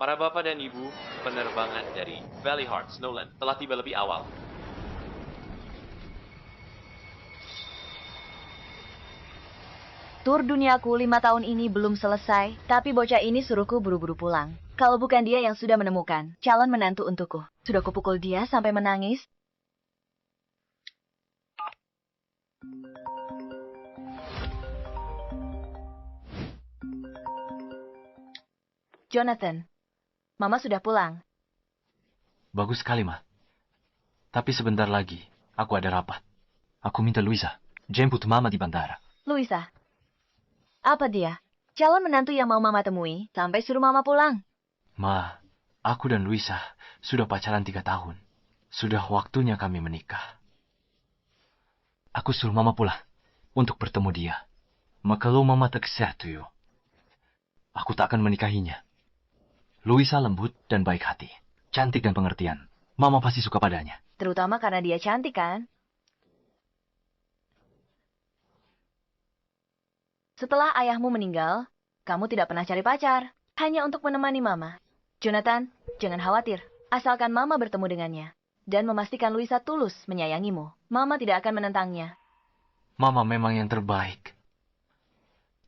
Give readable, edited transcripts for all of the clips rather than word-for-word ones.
Para bapak dan ibu, penerbangan dari Valley Heart, Snowland telah tiba lebih awal. Tur duniaku 5 tahun ini belum selesai, tapi bocah ini suruhku buru-buru pulang. Kalau bukan dia yang sudah menemukan calon menantu untukku. Sudah kupukul dia sampai menangis. Jonathan, Mama sudah pulang. Bagus sekali, Ma. Tapi sebentar lagi, aku ada rapat. Aku minta Luisa jemput Mama di bandara. Luisa, apa dia? Calon menantu yang mau Mama temui sampai suruh Mama pulang. Ma, aku dan Luisa sudah pacaran 3 tahun. Sudah waktunya kami menikah. Aku suruh Mama pulang untuk bertemu dia. Maka kalau Mama tak setuju, aku tak akan menikahinya. Luisa lembut dan baik hati. Cantik dan pengertian. Mama pasti suka padanya. Terutama karena dia cantik, kan? Setelah ayahmu meninggal, kamu tidak pernah cari pacar. Hanya untuk menemani Mama. Jonathan, jangan khawatir. Asalkan Mama bertemu dengannya. Dan memastikan Luisa tulus menyayangimu. Mama tidak akan menentangnya. Mama memang yang terbaik.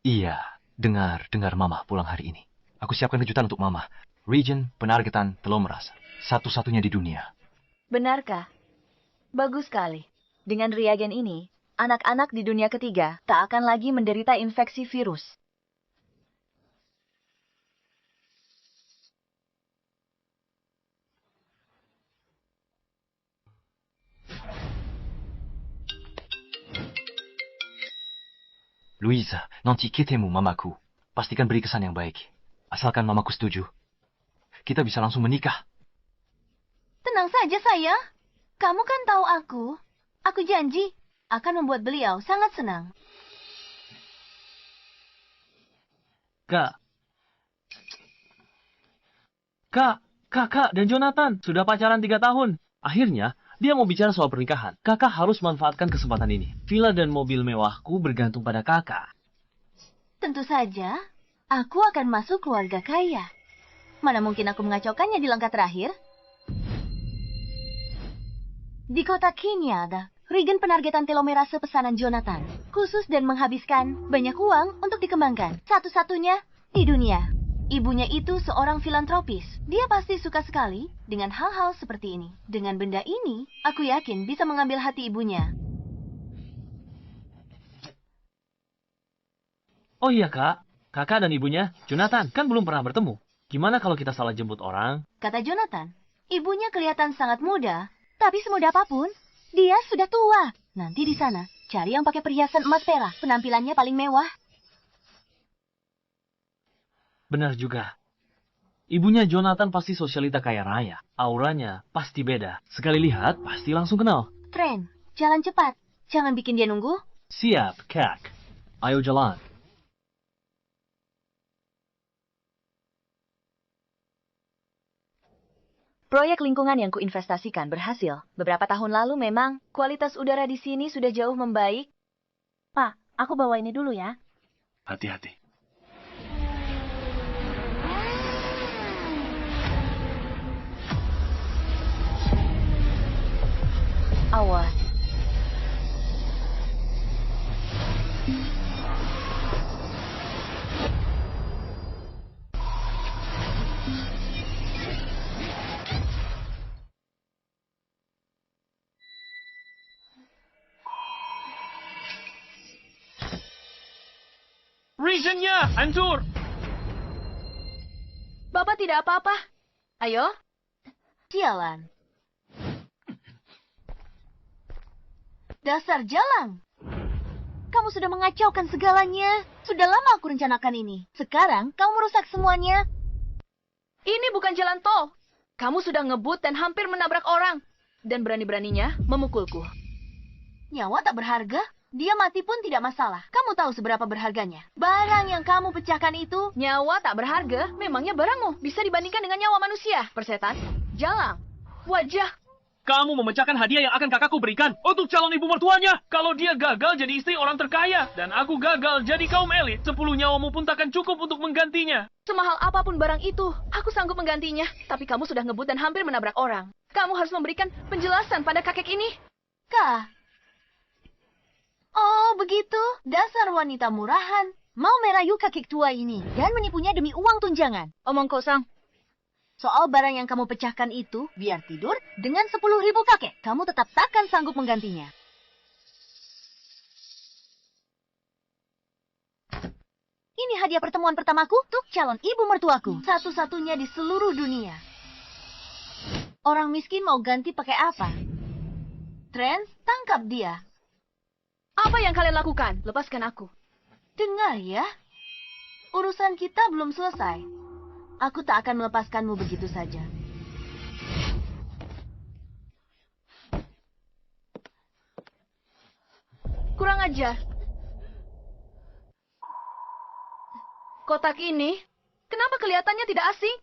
Iya, dengar Mama pulang hari ini. Aku siapkan kejutan untuk Mama. Region penargetan telomeras. Satu-satunya di dunia. Benarkah? Bagus sekali. Dengan reagen ini, anak-anak di dunia ketiga tak akan lagi menderita infeksi virus. Luisa, nanti ketemu Mamaku. Pastikan beri kesan yang baik. Asalkan Mamaku setuju. Kita bisa langsung menikah. Tenang saja, sayang. Kamu kan tahu aku. Aku janji akan membuat beliau sangat senang. Kakak dan Jonathan sudah pacaran 3 tahun. Akhirnya, dia mau bicara soal pernikahan. Kakak harus manfaatkan kesempatan ini. Villa dan mobil mewahku bergantung pada kakak. Tentu saja, aku akan masuk keluarga kaya. Mana mungkin aku mengacaukannya di langkah terakhir? Di kota Kinyada, Regan penargetan telomerase pesanan Jonathan. Khusus dan menghabiskan banyak uang untuk dikembangkan. Satu-satunya di dunia. Ibunya itu seorang filantropis. Dia pasti suka sekali dengan hal-hal seperti ini. Dengan benda ini, aku yakin bisa mengambil hati ibunya. Oh iya, Kak. Kakak dan ibunya, Jonathan, kan belum pernah bertemu. Gimana kalau kita salah jemput orang? Kata Jonathan, ibunya kelihatan sangat muda, tapi semuda apapun, dia sudah tua. Nanti di sana, cari yang pakai perhiasan emas perak. Penampilannya paling mewah. Benar juga. Ibunya Jonathan pasti sosialita kaya raya. Auranya pasti beda. Sekali lihat, pasti langsung kenal. Tren, jalan cepat. Jangan bikin dia nunggu. Siap, Kak. Ayo jalan. Proyek lingkungan yang kuinvestasikan berhasil. Beberapa tahun lalu memang kualitas udara di sini sudah jauh membaik. Pak, aku bawa ini dulu ya. Hati-hati. Awas. Regionnya hancur. Bapak tidak apa-apa. Ayo. Sialan. Dasar jalang. Kamu sudah mengacaukan segalanya. Sudah lama aku rencanakan ini. Sekarang kamu merusak semuanya. Ini bukan jalan tol. Kamu sudah ngebut dan hampir menabrak orang. Dan berani-beraninya memukulku. Nyawa tak berharga? Dia mati pun tidak masalah. Kamu tahu seberapa berharganya. Barang yang kamu pecahkan itu... Nyawa tak berharga? Memangnya barangmu bisa dibandingkan dengan nyawa manusia? Persetan, jalang, wajah, Kamu memecahkan hadiah yang akan kakakku berikan untuk calon ibu mertuanya. Kalau dia gagal jadi istri orang terkaya, dan aku gagal jadi kaum elit, 10 nyawamu pun takkan cukup untuk menggantinya. Semahal apapun barang itu, aku sanggup menggantinya. Tapi kamu sudah ngebut dan hampir menabrak orang. Kamu harus memberikan penjelasan pada kakek ini. Kak. Oh, begitu. Dasar wanita murahan. Mau merayu kakek tua ini dan menipunya demi uang tunjangan. Omong kosong. Soal barang yang kamu pecahkan itu, biar tidur dengan 10.000 kakek. Kamu tetap takkan sanggup menggantinya. Ini hadiah pertemuan pertamaku untuk calon ibu mertuaku. Satu-satunya di seluruh dunia. Orang miskin mau ganti pakai apa? Trent, tangkap dia. Apa yang kalian lakukan? Lepaskan aku. Dengar ya. Urusan kita belum selesai. Aku tak akan melepaskanmu begitu saja. Kurang ajar. Kotak ini, kenapa kelihatannya tidak asing?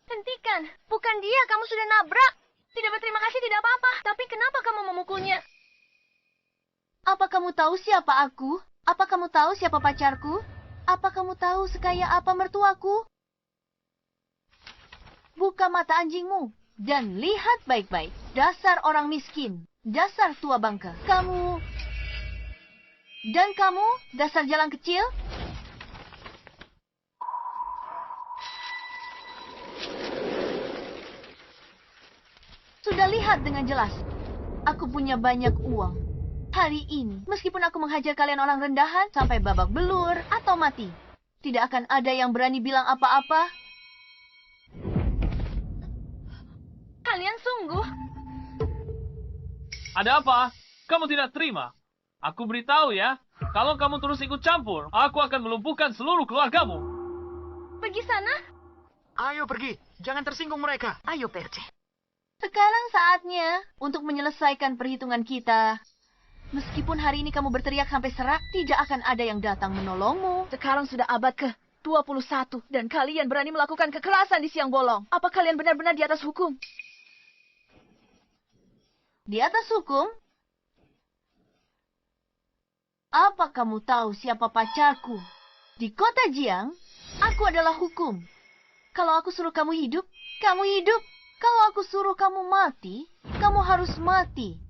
Hentikan, bukan dia, kamu sudah nabrak. Tidak berterima kasih, tidak apa-apa. Tapi kenapa kamu memukulnya? Apa kamu tahu siapa aku? Apa kamu tahu siapa pacarku? Apa kamu tahu sekaya apa mertuaku? Buka mata anjingmu dan lihat baik-baik. Dasar orang miskin, dasar tua bangka. Kamu dan kamu, dasar jalan kecil. Sudah lihat dengan jelas. Aku punya banyak uang. Hari ini, meskipun aku menghajar kalian orang rendahan sampai babak belur atau mati, tidak akan ada yang berani bilang apa-apa. Kalian sungguh. Ada apa? Kamu tidak terima? Aku beritahu ya, kalau kamu terus ikut campur, aku akan melumpuhkan seluruh keluargamu. Pergi sana. Ayo pergi, jangan tersinggung mereka. Ayo Perce. Sekarang saatnya untuk menyelesaikan perhitungan kita. Meskipun hari ini kamu berteriak sampai serak, tidak akan ada yang datang menolongmu. Sekarang sudah abad ke-21 dan kalian berani melakukan kekerasan di siang bolong. Apa kalian benar-benar di atas hukum? Di atas hukum? Apa kamu tahu siapa pacarku? Di kota Jiang, aku adalah hukum. Kalau aku suruh kamu hidup, kamu hidup. Kalau aku suruh kamu mati, kamu harus mati.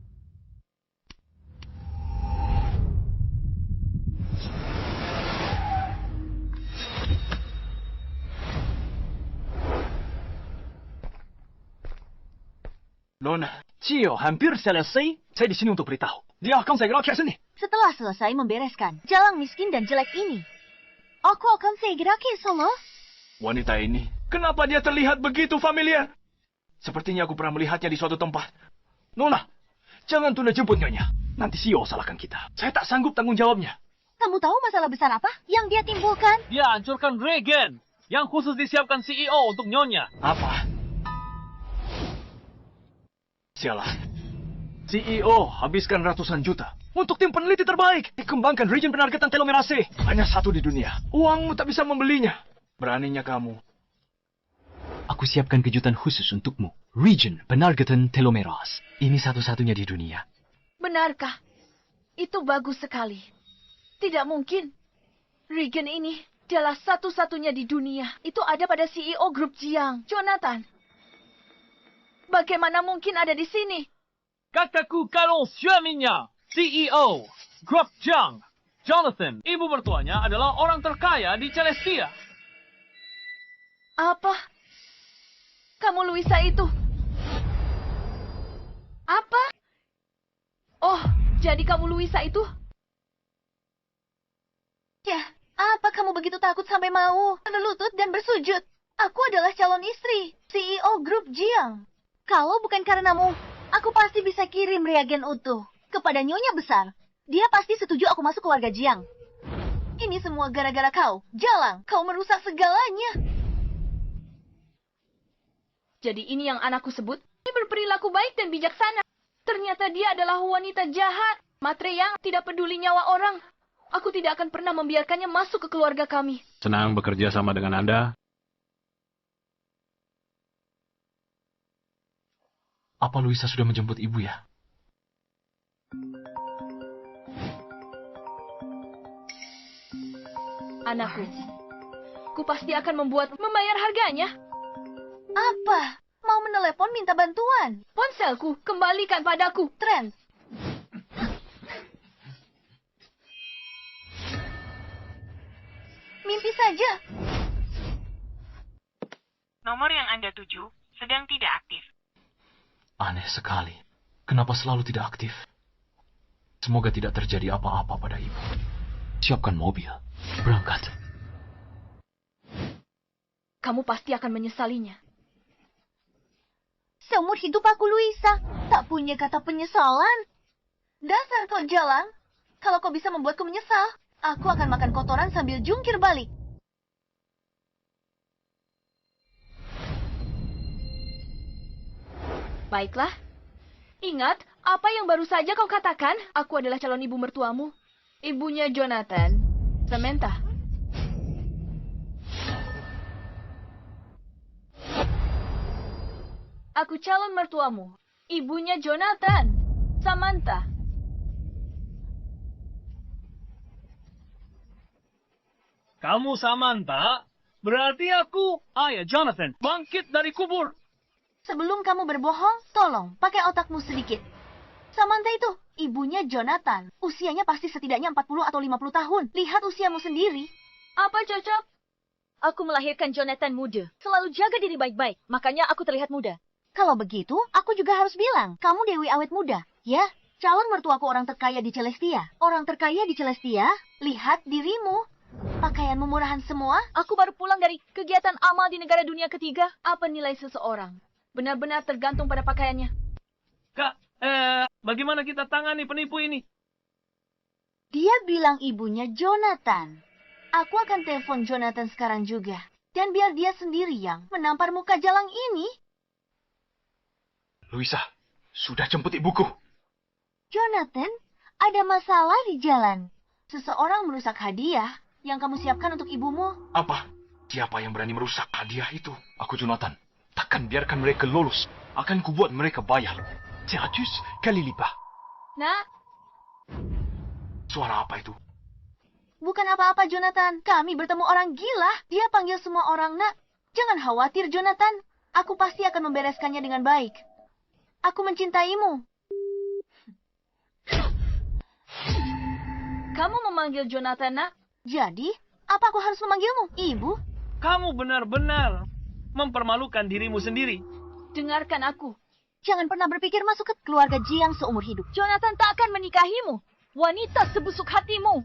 Nona, Cio hampir selesai. Saya di sini untuk beritahu. Dia akan segera ke sini. Setelah selesai membereskan jalan miskin dan jelek ini, aku akan segera ke Solo. Wanita ini, kenapa dia terlihat begitu familiar? Sepertinya aku pernah melihatnya di suatu tempat. Nona, jangan tunda jemput nyonya. Nanti Cio salahkan kita. Saya tak sanggup tanggung jawabnya. Kamu tahu masalah besar apa yang dia timbulkan? Dia hancurkan Regen, yang khusus disiapkan CEO untuk Nyonya. Apa? Sialah. CEO habiskan ratusan juta untuk tim peneliti terbaik. Dikembangkan region penargetan telomerase. Hanya satu di dunia. Uangmu tak bisa membelinya. Beraninya kamu. Aku siapkan kejutan khusus untukmu. Region penargetan telomerase. Ini satu-satunya di dunia. Benarkah? Itu bagus sekali. Tidak mungkin. Regen ini adalah satu-satunya di dunia. Itu ada pada CEO grup Jiang, Jonathan. Bagaimana mungkin ada di sini? Kakakku Kalong Xueminya, CEO, Grup Jiang. Jonathan, ibu mertuanya adalah orang terkaya di Celestia. Apa? Kamu Luisa itu? Apa? Oh, jadi kamu Luisa itu? Ya, apa kamu begitu takut sampai mau berlutut dan bersujud? Aku adalah calon istri, CEO grup Jiang. Kalau bukan karenamu, aku pasti bisa kirim reagen utuh kepada Nyonya Besar. Dia pasti setuju aku masuk keluarga Jiang. Ini semua gara-gara kau. Jalang, kau merusak segalanya. Jadi ini yang anakku sebut? Dia berperilaku baik dan bijaksana. Ternyata dia adalah wanita jahat. Matre yang tidak peduli nyawa orang. Aku tidak akan pernah membiarkannya masuk ke keluarga kami. Senang bekerja sama dengan Anda. Apa Luisa sudah menjemput ibu ya? Anakku, ku pasti akan membayar harganya. Apa? Mau menelepon minta bantuan? Ponselku, kembalikan padaku. Trent. Mimpi saja. Nomor yang Anda tuju sedang tidak aktif. Aneh sekali. Kenapa selalu tidak aktif? Semoga tidak terjadi apa-apa pada ibu. Siapkan mobil. Berangkat. Kamu pasti akan menyesalinya. Seumur hidup aku, Luisa, tak punya kata penyesalan. Dasar kau jalan. Kalau kau bisa membuatku menyesal, aku akan makan kotoran sambil jungkir balik. Baiklah. Ingat, apa yang baru saja kau katakan? Aku adalah calon ibu mertuamu. Ibunya Jonathan. Samantha. Aku calon mertuamu. Ibunya Jonathan. Samantha. Kamu Samantha? Berarti aku, ayah Jonathan, bangkit dari kubur. Sebelum kamu berbohong, tolong pakai otakmu sedikit. Samantha itu ibunya Jonathan. Usianya pasti setidaknya 40 atau 50 tahun. Lihat usiamu sendiri. Apa cocok? Aku melahirkan Jonathan muda. Selalu jaga diri baik-baik. Makanya aku terlihat muda. Kalau begitu, aku juga harus bilang, kamu Dewi awet muda. Ya, calon mertuaku orang terkaya di Celestia. Orang terkaya di Celestia, lihat dirimu. Pakaianmu murahan semua. Aku baru pulang dari kegiatan amal di negara dunia ketiga. Apa nilai seseorang? Benar-benar tergantung pada pakaiannya. Kak, bagaimana kita tangani penipu ini? Dia bilang ibunya Jonathan. Aku akan telepon Jonathan sekarang juga. Dan biar dia sendiri yang menampar muka jalang ini. Luisa, sudah jemput ibuku. Jonathan, ada masalah di jalan. Seseorang merusak hadiah yang kamu siapkan untuk ibumu. Apa? Siapa yang berani merusak hadiah itu? Aku Jonathan. Takkan biarkan mereka lolos. Akan kubuat mereka bayar. 100 kali lipat. Nak, Suara apa itu? Bukan apa-apa, Jonathan. Kami bertemu orang gila. Dia panggil semua orang, nak. Jangan khawatir, Jonathan. Aku pasti akan membereskannya dengan baik. Aku mencintaimu. kamu memanggil Jonathan, nak? Jadi, apa aku harus memanggilmu? Ibu? Kamu benar-benar mempermalukan dirimu sendiri. Dengarkan aku. Jangan pernah berpikir masuk ke keluarga Jiang seumur hidup. Jonathan tak akan menikahimu. Wanita sebusuk hatimu.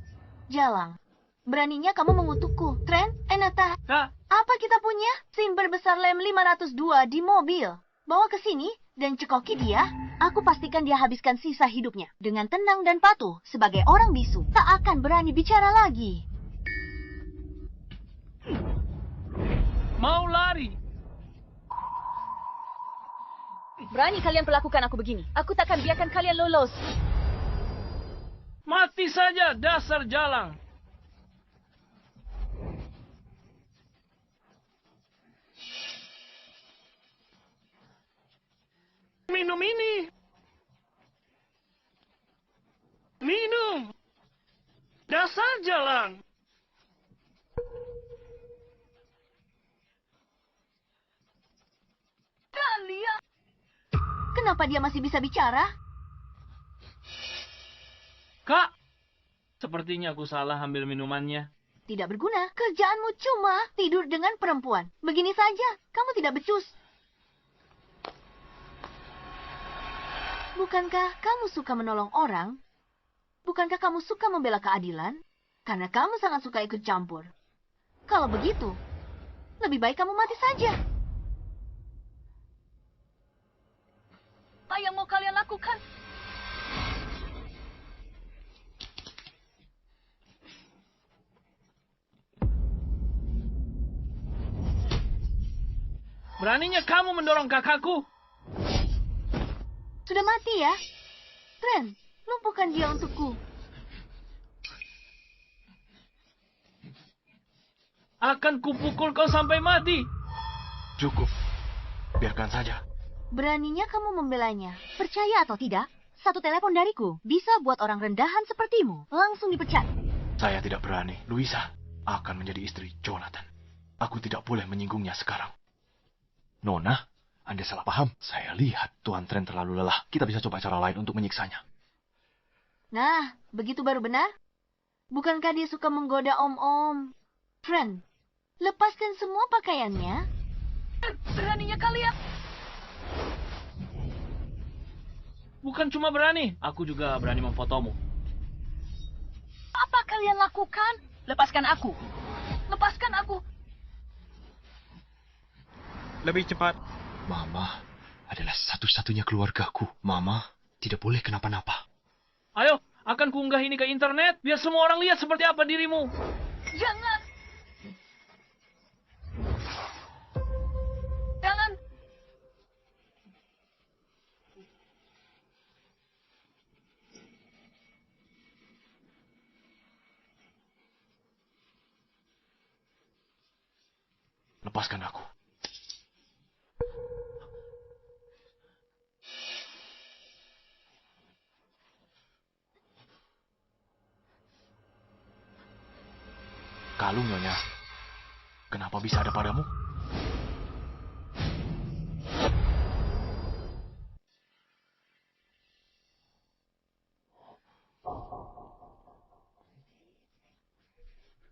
Jalang, beraninya kamu mengutukku. Trent, Enata, Kak, apa kita punya? SIM berbesar lem 502 di mobil. Bawa ke sini dan cekoki dia. Aku pastikan dia habiskan sisa hidupnya dengan tenang dan patuh sebagai orang bisu. Tak akan berani bicara lagi. mau lari. Berani kalian perlakukan aku begini. Aku takkan biarkan kalian lolos. Mati saja dasar jalang. Minum ini. Minum. Dasar jalang. Talia. Kenapa dia masih bisa bicara? Kak, sepertinya aku salah ambil minumannya. Tidak berguna. Kerjaanmu cuma tidur dengan perempuan. Begini saja, kamu tidak becus. Bukankah kamu suka menolong orang? Bukankah kamu suka membela keadilan? Karena kamu sangat suka ikut campur. Kalau begitu, lebih baik kamu mati saja. Apa yang mau kalian lakukan? Beraninya kamu mendorong kakakku. Sudah mati ya? Trent, lumpuhkan dia untukku. Akan kupukul kau sampai mati. Cukup. Biarkan saja. Beraninya kamu membelanya. Percaya atau tidak, satu telepon dariku bisa buat orang rendahan sepertimu langsung dipecat. Saya tidak berani. Louisa akan menjadi istri Jonathan. Aku tidak boleh menyinggungnya sekarang. Nona, Anda salah paham. Saya lihat Tuan Trent terlalu lelah. Kita bisa coba cara lain untuk menyiksanya. Nah, begitu baru benar? Bukankah dia suka menggoda om-om? Trent, lepaskan semua pakaiannya. Beraninya kalian. Bukan cuma berani, aku juga berani memfotomu. Apa kalian lakukan? Lepaskan aku. Lepaskan aku. Lebih cepat. Mama adalah satu-satunya keluargaku. Mama tidak boleh kenapa-napa. Ayo, akan kuunggah ini ke internet, biar semua orang lihat seperti apa dirimu. Jangan. Jangan. Lepaskan aku. Kalung, Nyonya. Kenapa bisa ada padamu?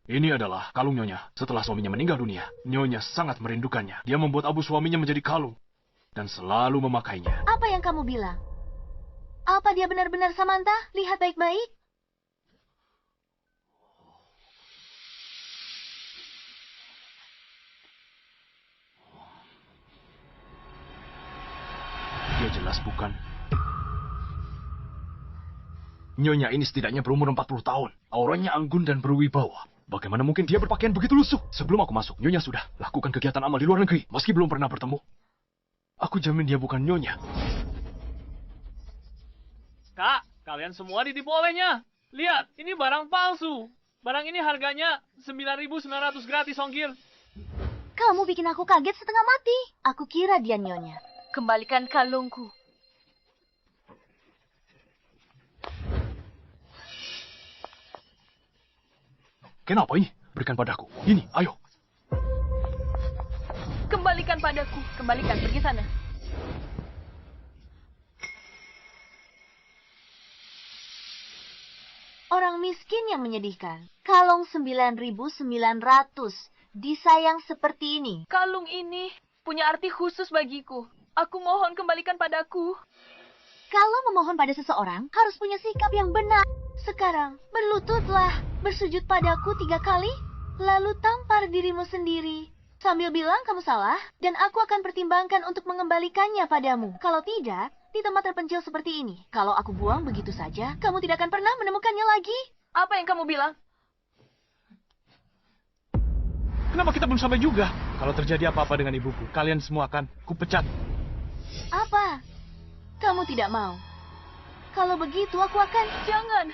Ini adalah kalung Nyonya. Setelah suaminya meninggal dunia, Nyonya sangat merindukannya. Dia membuat abu suaminya menjadi kalung dan selalu memakainya. Apa yang kamu bilang? Apa dia benar-benar Samantha? Lihat baik-baik. Dia jelas bukan. Nyonya ini setidaknya berumur 40 tahun. Auranya anggun dan berwibawa. Bagaimana mungkin dia berpakaian begitu lusuh? Sebelum aku masuk, Nyonya sudah lakukan kegiatan amal di luar negeri, meski belum pernah bertemu. Aku jamin dia bukan Nyonya. Kak, kalian semua ditipu olehnya. Lihat, ini barang palsu. Barang ini harganya 9.900 gratis ongkir. Kamu bikin aku kaget setengah mati. Aku kira dia nyonya. Kembalikan kalungku. Kenapa ini? Berikan padaku. Ini, ayo. Kembalikan padaku. Kembalikan, pergi sana. Orang miskin yang menyedihkan. Kalung 9.900. Disayang seperti ini. Kalung ini punya arti khusus bagiku. Aku mohon kembalikan padaku. Kalau memohon pada seseorang, harus punya sikap yang benar. Sekarang, berlututlah. Bersujud padaku 3 kali. Lalu tampar dirimu sendiri. Sambil bilang kamu salah, dan aku akan pertimbangkan untuk mengembalikannya padamu. Kalau tidak, di tempat terpencil seperti ini. Kalau aku buang begitu saja, kamu tidak akan pernah menemukannya lagi. Apa yang kamu bilang? Kenapa kita belum sampai juga? Kalau terjadi apa-apa dengan ibuku, kalian semua akan kupecat. Apa? Kamu tidak mau? Kalau begitu aku akan... Jangan.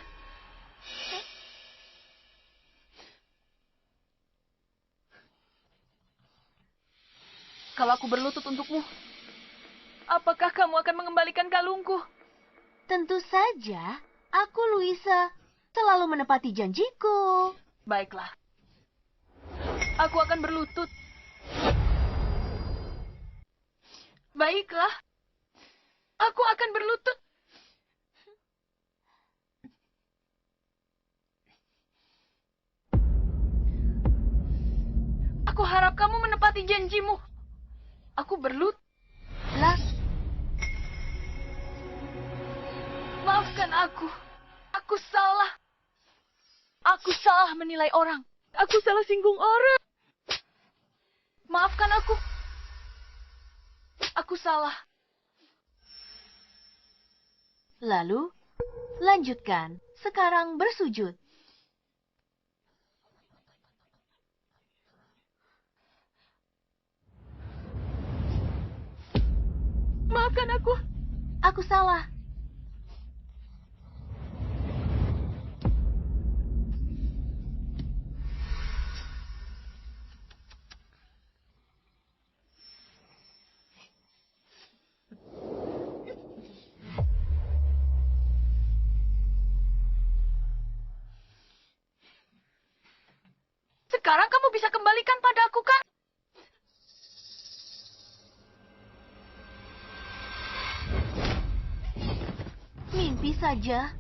Kalau aku berlutut untukmu, apakah kamu akan mengembalikan kalungku? Tentu saja, aku Louisa selalu menepati janjiku. Baiklah. Aku akan berlutut. Baiklah. Aku akan berlutut. Aku harap kamu menepati janjimu. Aku berlutut. Lah, Maafkan aku. Aku salah. Aku salah menilai orang. Aku salah singgung orang. Maafkan aku. Aku salah. lalu lanjutkan. Sekarang bersujud. Maafkan aku. Aku salah. Sekarang kamu bisa kembalikan padaku, kan? Mimpi saja.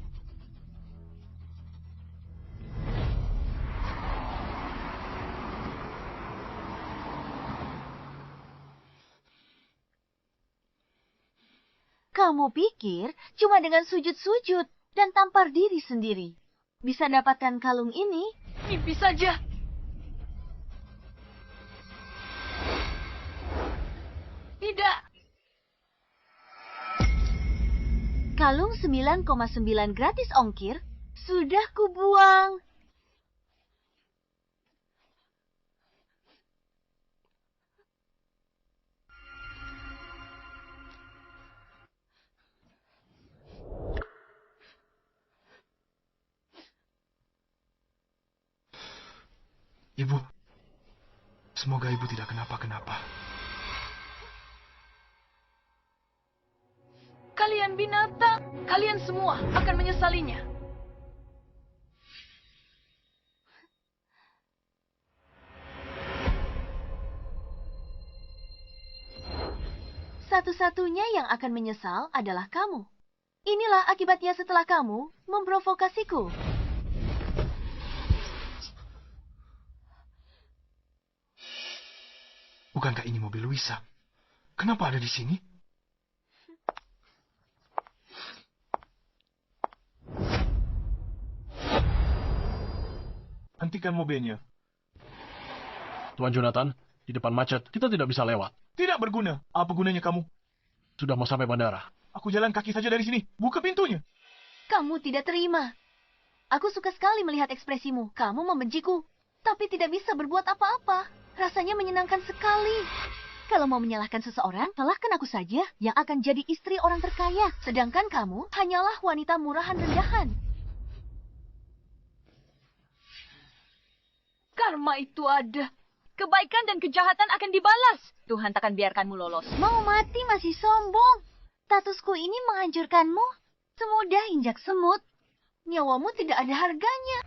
Kamu pikir cuma dengan sujud-sujud dan tampar diri sendiri bisa dapatkan kalung ini? Mimpi saja. Tidak. Kalung 9,9 gratis ongkir sudah kubuang. Ibu, semoga ibu tidak kenapa-kenapa. Kalian binatang, kalian semua akan menyesalinya. Satu-satunya yang akan menyesal adalah kamu. Inilah akibatnya setelah kamu memprovokasiku. Bukankah ini mobil Luisa? Kenapa ada di sini? Hentikan mobilnya. Tuan Jonathan, di depan macet, kita tidak bisa lewat. Tidak berguna. Apa gunanya kamu? Sudah mau sampai bandara. Aku jalan kaki saja dari sini. Buka pintunya. Kamu tidak terima. Aku suka sekali melihat ekspresimu. Kamu membenciku, tapi tidak bisa berbuat apa-apa. Rasanya menyenangkan sekali. Kalau mau menyalahkan seseorang, salahkan aku saja yang akan jadi istri orang terkaya. Sedangkan kamu hanyalah wanita murahan rendahan. Karma itu ada. Kebaikan dan kejahatan akan dibalas. Tuhan takkan biarkanmu lolos. Mau mati masih sombong. Statusku ini menghancurkanmu. Semudah injak semut. Nyawamu tidak ada harganya.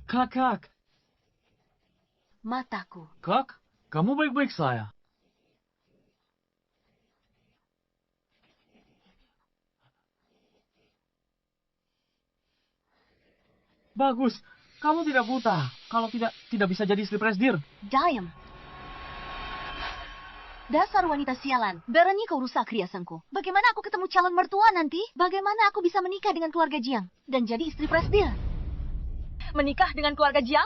Kakak. Mataku. Kak, kamu baik-baik saya. Bagus, kamu tidak buta. Kalau tidak bisa jadi istri presdir. Diam. Dasar wanita sialan. Berani kau rusak riasanku. Bagaimana aku ketemu calon mertua nanti? Bagaimana aku bisa menikah dengan keluarga Jiang dan jadi istri presdir? Menikah dengan keluarga Jiang?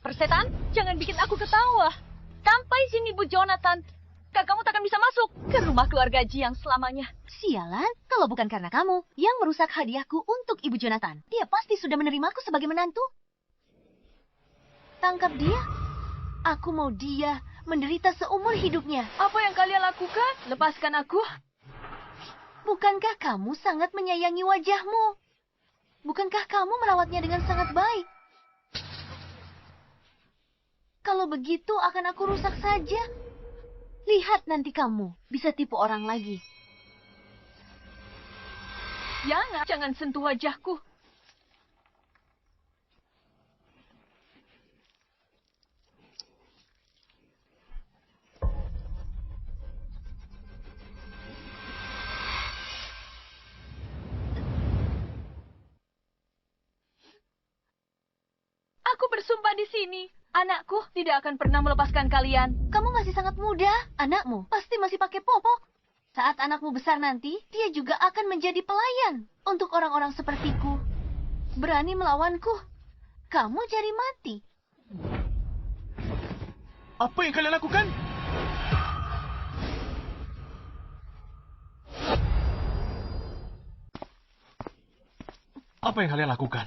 Persetan, jangan bikin aku ketawa. Sampai sini, Bu Jonathan. Kakakmu takkan bisa masuk ke rumah keluarga Jiang selamanya. Sialan, kalau bukan karena kamu yang merusak hadiahku untuk Ibu Jonathan. Dia pasti sudah menerimaku sebagai menantu. Tangkap dia. Aku mau dia menderita seumur hidupnya. Apa yang kalian lakukan? Lepaskan aku. Bukankah kamu sangat menyayangi wajahmu? Bukankah kamu merawatnya dengan sangat baik? Kalau begitu akan aku rusak saja. Lihat nanti kamu bisa tipu orang lagi. Jangan sentuh wajahku. Aku bersumpah di sini. Anakku tidak akan pernah melepaskan kalian. Kamu masih sangat muda. Anakmu pasti masih pakai popok. Saat anakmu besar nanti, dia juga akan menjadi pelayan untuk orang-orang sepertiku. Berani melawanku, kamu jadi mati. Apa yang kalian lakukan? Apa yang kalian lakukan?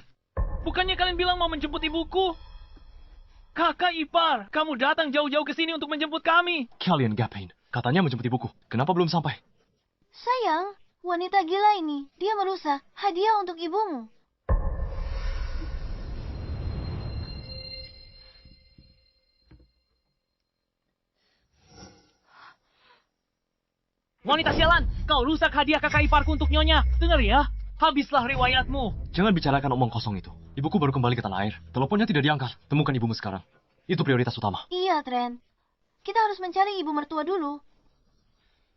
Bukannya kalian bilang mau menjemput ibuku? Kakak ipar, kamu datang jauh-jauh ke sini untuk menjemput kami. Kalian ngapain? Katanya menjemput ibuku. Kenapa belum sampai? Sayang, wanita gila ini, dia merusak hadiah untuk ibumu. Wanita sialan, kau rusak hadiah kakak iparku untuk Nyonya. Dengar ya, habislah riwayatmu. Jangan bicarakan omong kosong itu. Ibuku baru kembali ke tanah air. Teleponnya tidak diangkat. Temukan ibumu sekarang. Itu prioritas utama. Iya, Trent. Kita harus mencari ibu mertua dulu.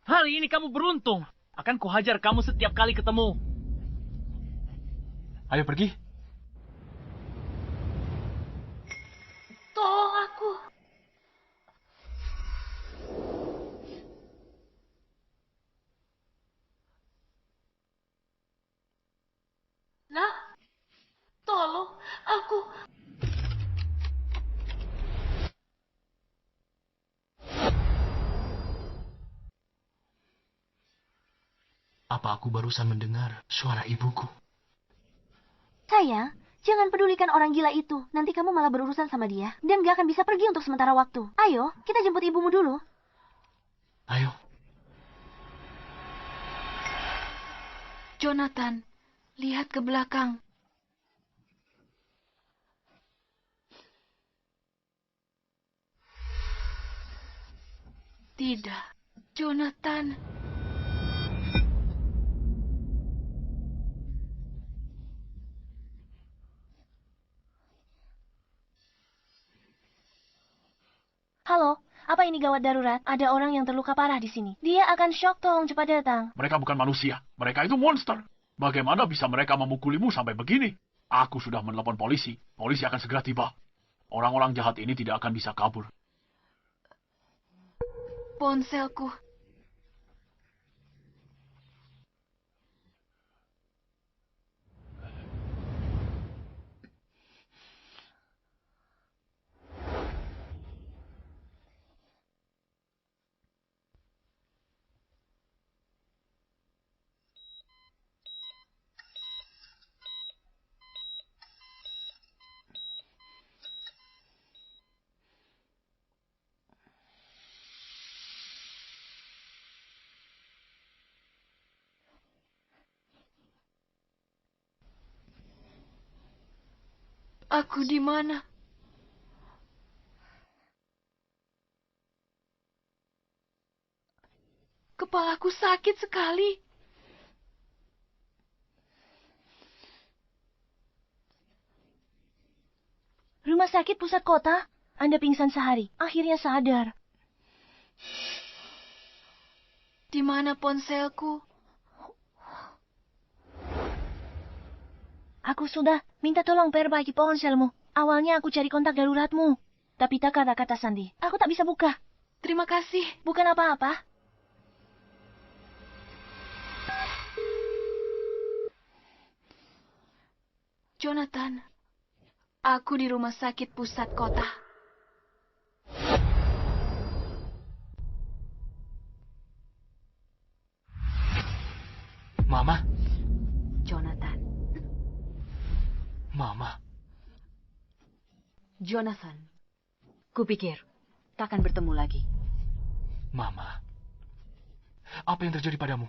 Hari ini kamu beruntung. Akan kuhajar kamu setiap kali ketemu. Ayo pergi. Tolong aku. Nah, tolong aku. Apa aku barusan mendengar suara ibuku? Sayang, jangan pedulikan orang gila itu. Nanti kamu malah berurusan sama dia. Dan gak akan bisa pergi untuk sementara waktu. Ayo, kita jemput ibumu dulu. Ayo. Jonathan, lihat ke belakang. Tidak, Jonathan. Halo, apa ini gawat darurat? Ada orang yang terluka parah di sini. Dia akan shock, tolong cepat datang. Mereka bukan manusia. Mereka itu monster. Bagaimana bisa mereka memukulimu sampai begini? Aku sudah menelepon polisi. Polisi akan segera tiba. Orang-orang jahat ini tidak akan bisa kabur. Ponselku. Aku di mana? Kepalaku sakit sekali. Rumah sakit pusat kota? Anda pingsan sehari, akhirnya sadar. Di mana ponselku? Aku sudah minta tolong perbaiki ponselmu. Awalnya aku cari kontak daruratmu. Tapi tak ada kata sandi. Aku tak bisa buka. Terima kasih. Bukan apa-apa. Jonathan, aku di rumah sakit pusat kota. Mama? Jonathan. Mama? Jonathan. Kupikir takkan bertemu lagi. Mama? Apa yang terjadi padamu?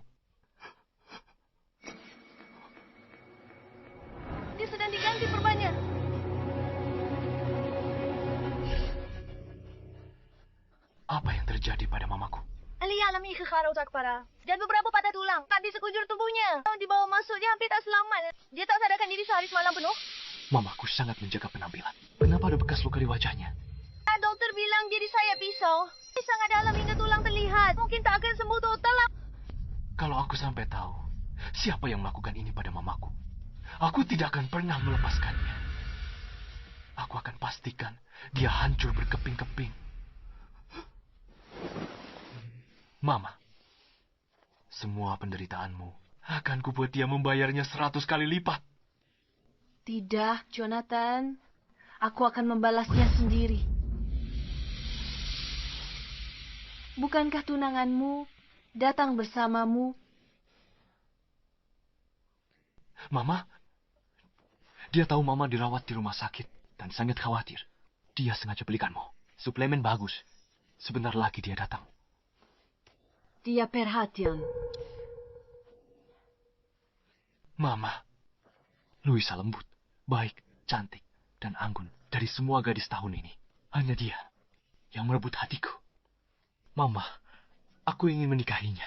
Dia sedang diganti perbannya. Apa yang terjadi pada mamaku? Ali alami kekharautak parah. Dan beberapa patah tulang. Tak di sekujur tubuhnya. Dibawa masuk, dia hampir tak selamat. Dia tak sadarkan diri sehari semalam penuh. Mamaku sangat menjaga penampilan. Kenapa ada bekas luka di wajahnya? Dokter bilang dia disayat pisau. Dia sangat dalam hingga tulang terlihat. Mungkin tak akan sembuh total. Kalau aku sampai tahu siapa yang melakukan ini pada mamaku, aku tidak akan pernah melepaskannya. Aku akan pastikan dia hancur berkeping-keping. Mama, semua penderitaanmu akan kubuat dia membayarnya 100 kali lipat. Tidak, Jonathan. Aku akan membalasnya sendiri. Bukankah tunanganmu datang bersamamu? Mama, dia tahu Mama dirawat di rumah sakit dan sangat khawatir. Dia sengaja belikanmu. Suplemen bagus. Sebentar lagi dia datang. Dia perhatian. Mama, Luisa lembut, baik, cantik, dan anggun dari semua gadis tahun ini. Hanya dia yang merebut hatiku. Mama, aku ingin menikahinya.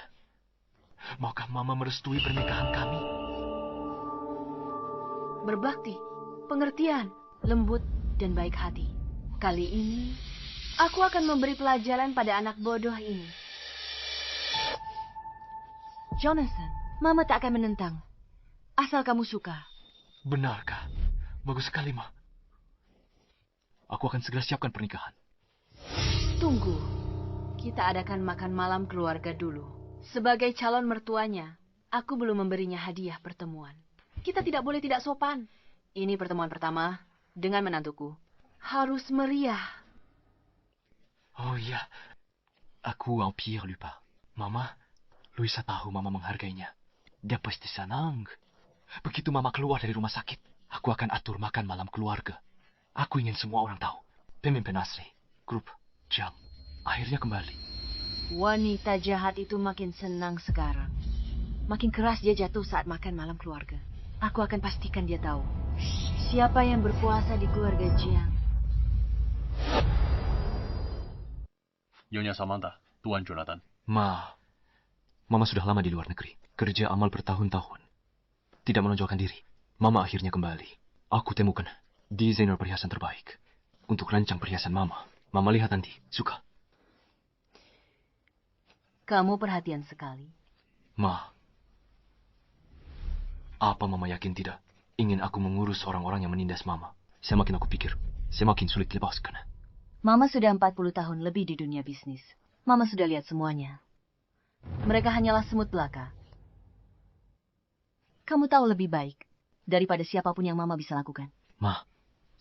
Maukah Mama merestui pernikahan kami? Berbakti, pengertian, lembut, dan baik hati. Kali ini, aku akan memberi pelajaran pada anak bodoh ini. Jonathan, Mama tak akan menentang. Asal kamu suka. Benarkah? Bagus sekali, Ma. Aku akan segera siapkan pernikahan. Tunggu. Kita adakan makan malam keluarga dulu. Sebagai calon mertuanya, aku belum memberinya hadiah pertemuan. Kita tidak boleh tidak sopan. Ini pertemuan pertama dengan menantuku. Harus meriah. Oh iya, aku hampir lupa. Mama, Luisa tahu Mama menghargainya. Dia pasti senang. Begitu Mama keluar dari rumah sakit, aku akan atur makan malam keluarga. Aku ingin semua orang tahu. Pemimpin asli, grup, jam, akhirnya kembali. Wanita jahat itu makin senang sekarang. Makin keras dia jatuh saat makan malam keluarga. Aku akan pastikan dia tahu siapa yang berkuasa di keluarga Jiang. Nyonya Samantha, Tuan Jonathan. Mama sudah lama di luar negeri. Kerja amal bertahun-tahun. Tidak menonjolkan diri. Mama akhirnya kembali. Aku temukan desainer perhiasan terbaik. Untuk rancang perhiasan Mama. Mama lihat nanti. Suka? Kamu perhatian sekali. Apa Mama yakin tidak? Ingin aku mengurus orang-orang yang menindas Mama. Semakin aku pikir, semakin sulit dilepaskan. Mama sudah 40 tahun lebih di dunia bisnis. Mama sudah lihat semuanya. Mereka hanyalah semut belaka. Kamu tahu lebih baik daripada siapapun yang Mama bisa lakukan.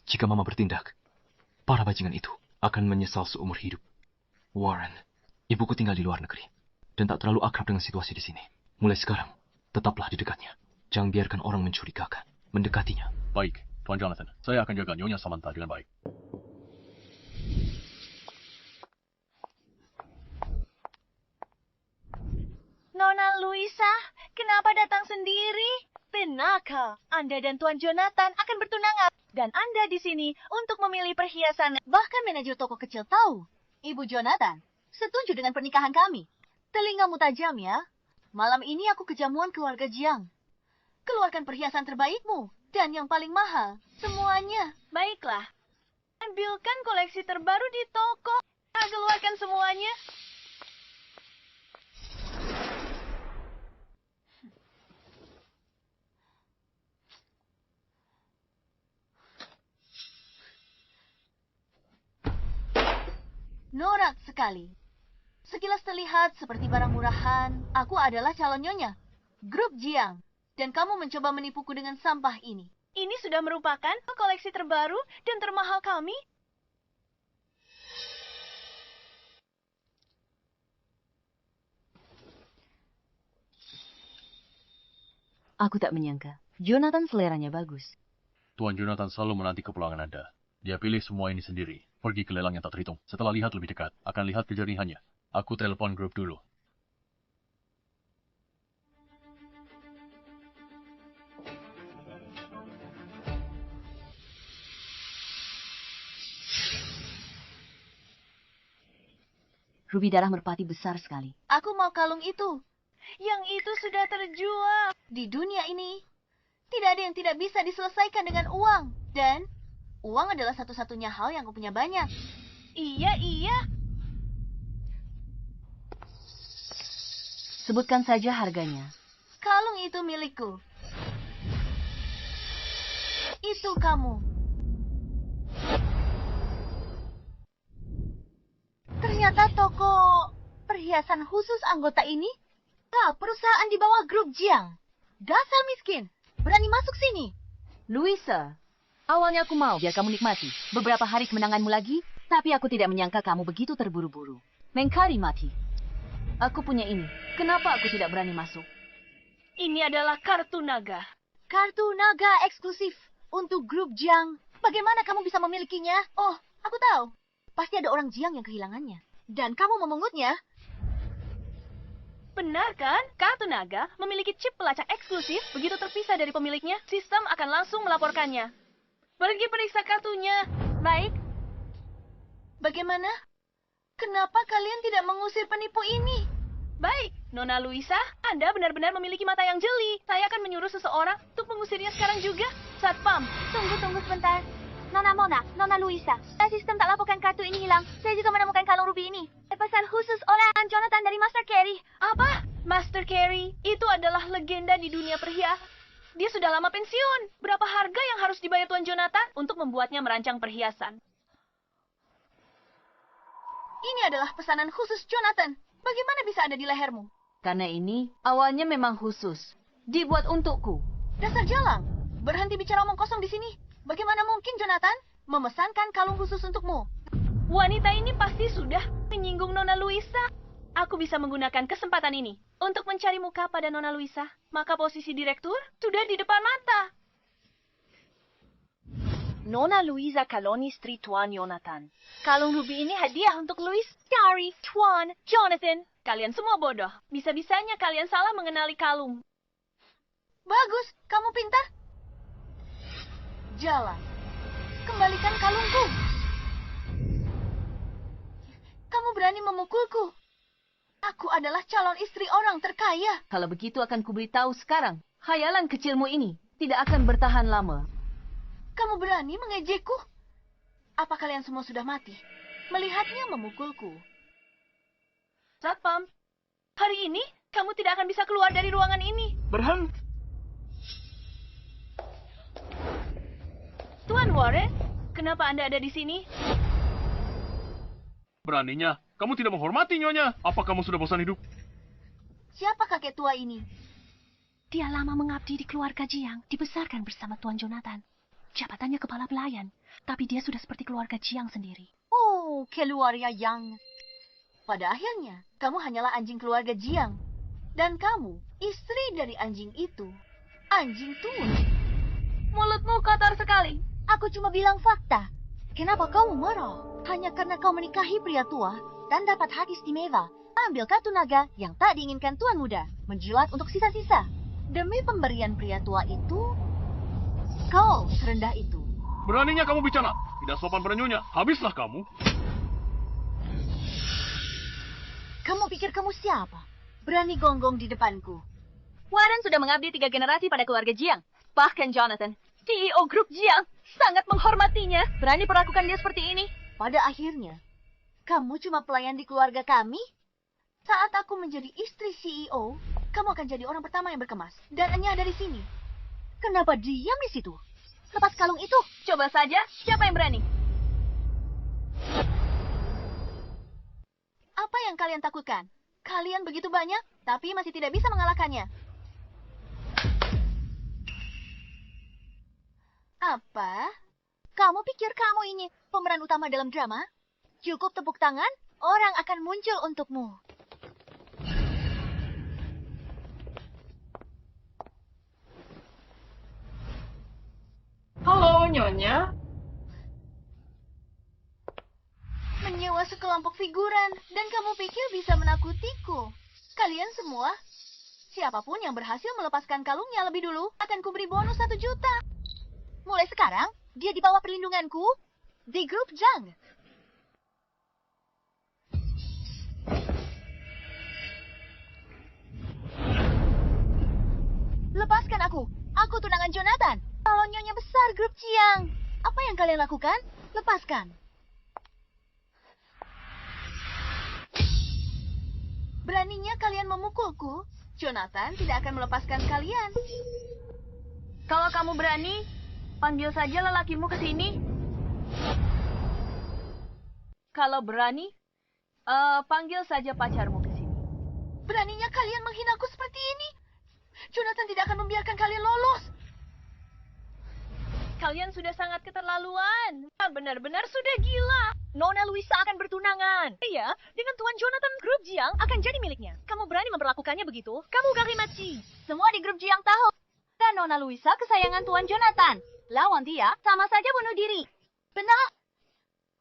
Jika Mama bertindak, para bajingan itu akan menyesal seumur hidup. Warren, ibuku tinggal di luar negeri dan tak terlalu akrab dengan situasi di sini. Mulai sekarang, tetaplah di dekatnya. Jangan biarkan orang mencurigakan, mendekatinya. Baik, Tuan Jonathan. Saya akan jaga Nyonya Samantha dengan baik. Nona Luisa, kenapa datang sendiri? Benarkah Anda dan Tuan Jonathan akan bertunangan? Dan Anda di sini untuk memilih perhiasan. Bahkan manajer toko kecil tahu. Ibu Jonathan, setuju dengan pernikahan kami. Telingamu tajam ya. Malam ini aku kejamuan keluarga Jiang. Keluarkan perhiasan terbaikmu. Dan yang paling mahal. Semuanya. Baiklah. Ambilkan koleksi terbaru di toko. Keluarkan semuanya. Norak sekali. Sekilas terlihat seperti barang murahan. Aku adalah calon nyonya. Grup Jiang. Dan kamu mencoba menipuku dengan sampah ini. Ini sudah merupakan koleksi terbaru dan termahal kami. Aku tak menyangka. Jonathan seleranya bagus. Tuan Jonathan selalu menanti kepulangan Anda. Dia pilih semua ini sendiri. Pergi ke lelang yang tak terhitung. Setelah lihat lebih dekat, akan lihat kejernihannya. Aku telepon grup dulu. Rubi darah merpati besar sekali. Aku mau kalung itu. Yang itu sudah terjual. Di dunia ini, tidak ada yang tidak bisa diselesaikan dengan uang. Dan uang adalah satu-satunya hal yang aku punya banyak. Iya. Sebutkan saja harganya. Kalung itu milikku. Itu kamu. Ternyata toko perhiasan khusus anggota ini perusahaan di bawah grup Jiang. Dasar miskin. Berani masuk sini. Luisa, awalnya aku mau biar kamu nikmati beberapa hari kemenanganmu lagi, tapi aku tidak menyangka kamu begitu terburu-buru. Mengkari mati. Aku punya ini. Kenapa aku tidak berani masuk? Ini adalah kartu naga. Kartu naga eksklusif untuk grup Jiang. Bagaimana kamu bisa memilikinya? Oh, aku tahu. Pasti ada orang Jiang yang kehilangannya. Dan kamu memungutnya. Benar kan? Kartu naga memiliki chip pelacak eksklusif. Begitu terpisah dari pemiliknya, sistem akan langsung melaporkannya. Pergi periksa kartunya. Baik. Bagaimana? Kenapa kalian tidak mengusir penipu ini? Baik, Nona Luisa, Anda benar-benar memiliki mata yang jeli. Saya akan menyuruh seseorang untuk mengusirnya sekarang juga. Satpam. Tunggu sebentar. Nona Mona, Nona Luisa. Sistem tak laporkan kartu ini hilang. Saya juga menemukan kalung ruby ini. Pesan khusus oleh Jonathan dari Master Carey. Apa? Master Carey, itu adalah legenda di dunia perhiasan. Dia sudah lama pensiun. Berapa harga yang harus dibayar Tuan Jonathan untuk membuatnya merancang perhiasan? Ini adalah pesanan khusus Jonathan. Bagaimana bisa ada di lehermu? Karena ini awalnya memang khusus. Dibuat untukku. Dasar jalang. Berhenti bicara omong kosong di sini. Bagaimana mungkin Jonathan memesankan kalung khusus untukmu? Wanita ini pasti sudah menyinggung Nona Luisa. Aku bisa menggunakan kesempatan ini untuk mencari muka pada Nona Luisa. Maka posisi direktur sudah di depan mata. Nona Luisa Caloni istri Tuan Jonathan. Kalung ruby ini hadiah untuk Louis, Carey, Tuan, Jonathan. Kalian semua bodoh. Bisa-bisanya kalian salah mengenali kalung. Bagus, kamu pintar. Jalan. Kembalikan kalungku. Kamu berani memukulku. Aku adalah calon istri orang terkaya. Kalau begitu akan kuberitahu sekarang. Khayalan kecilmu ini tidak akan bertahan lama. Kamu berani mengejekku? Apa kalian semua sudah mati? Melihatnya memukulku. Satpam, hari ini kamu tidak akan bisa keluar dari ruangan ini. Berhenti. Tuan Warren, kenapa Anda ada di sini? Beraninya, kamu tidak menghormati Nyonya. Apa kamu sudah bosan hidup? Siapa kakek tua ini? Dia lama mengabdi di keluarga Jiang, dibesarkan bersama Tuan Jonathan. Jabatannya kepala pelayan, tapi dia sudah seperti keluarga Jiang sendiri. Oh, keluarga Yang. Pada akhirnya, kamu hanyalah anjing keluarga Jiang. Dan kamu, istri dari anjing itu. Anjing tua. Mulutmu kotor sekali. Aku cuma bilang fakta. Kenapa kamu marah? Hanya karena kau menikahi pria tua dan dapat hak istimewa. Ambil kartu naga yang tak diinginkan tuan muda. Menjilat untuk sisa-sisa. Demi pemberian pria tua itu, kau serendah itu. Beraninya kamu bicara. Tidak sopan pada Nyonya. Habislah kamu. Kamu pikir kamu siapa? Berani gonggong di depanku. Warren sudah mengabdi 3 generasi pada keluarga Jiang. Bahkan Jonathan, CEO grup Jiang, sangat menghormatinya. Berani perlakukan dia seperti ini. Pada akhirnya, kamu cuma pelayan di keluarga kami? Saat aku menjadi istri CEO, kamu akan jadi orang pertama yang berkemas. Dan Enya dari sini. Kenapa diam di situ? Lepas kalung itu. Coba saja, siapa yang berani? Apa yang kalian takutkan? Kalian begitu banyak, tapi masih tidak bisa mengalahkannya. Apa? Kamu pikir kamu ini pemeran utama dalam drama? Cukup tepuk tangan, orang akan muncul untukmu. Halo, Nyonya. Menyewa sekelompok figuran, dan kamu pikir bisa menakutiku? Kalian semua, siapapun yang berhasil melepaskan kalungnya lebih dulu, akan kuberi bonus 1 juta. Mulai sekarang, dia di bawah perlindunganku di grup Jang. Lepaskan aku. Aku tunangan Jonathan. Kalau Nyonya besar grup Jiang. Apa yang kalian lakukan? Lepaskan. Beraninya kalian memukulku, Jonathan tidak akan melepaskan kalian. Kalau kamu berani, panggil saja lelakimu ke sini. Kalau berani, panggil saja pacarmu ke sini. Beraninya kalian menghinaku seperti ini. Jonathan tidak akan membiarkan kalian lolos. Kalian sudah sangat keterlaluan. Benar-benar sudah gila. Nona Luisa akan bertunangan. Iya, dengan Tuan Jonathan, grup Jiang akan jadi miliknya. Kamu berani memperlakukannya begitu? Kamu Garimachi. Semua di grup Jiang tahu. Dan Nona Luisa kesayangan Tuan Jonathan. Lawan dia, sama saja bunuh diri. Benar.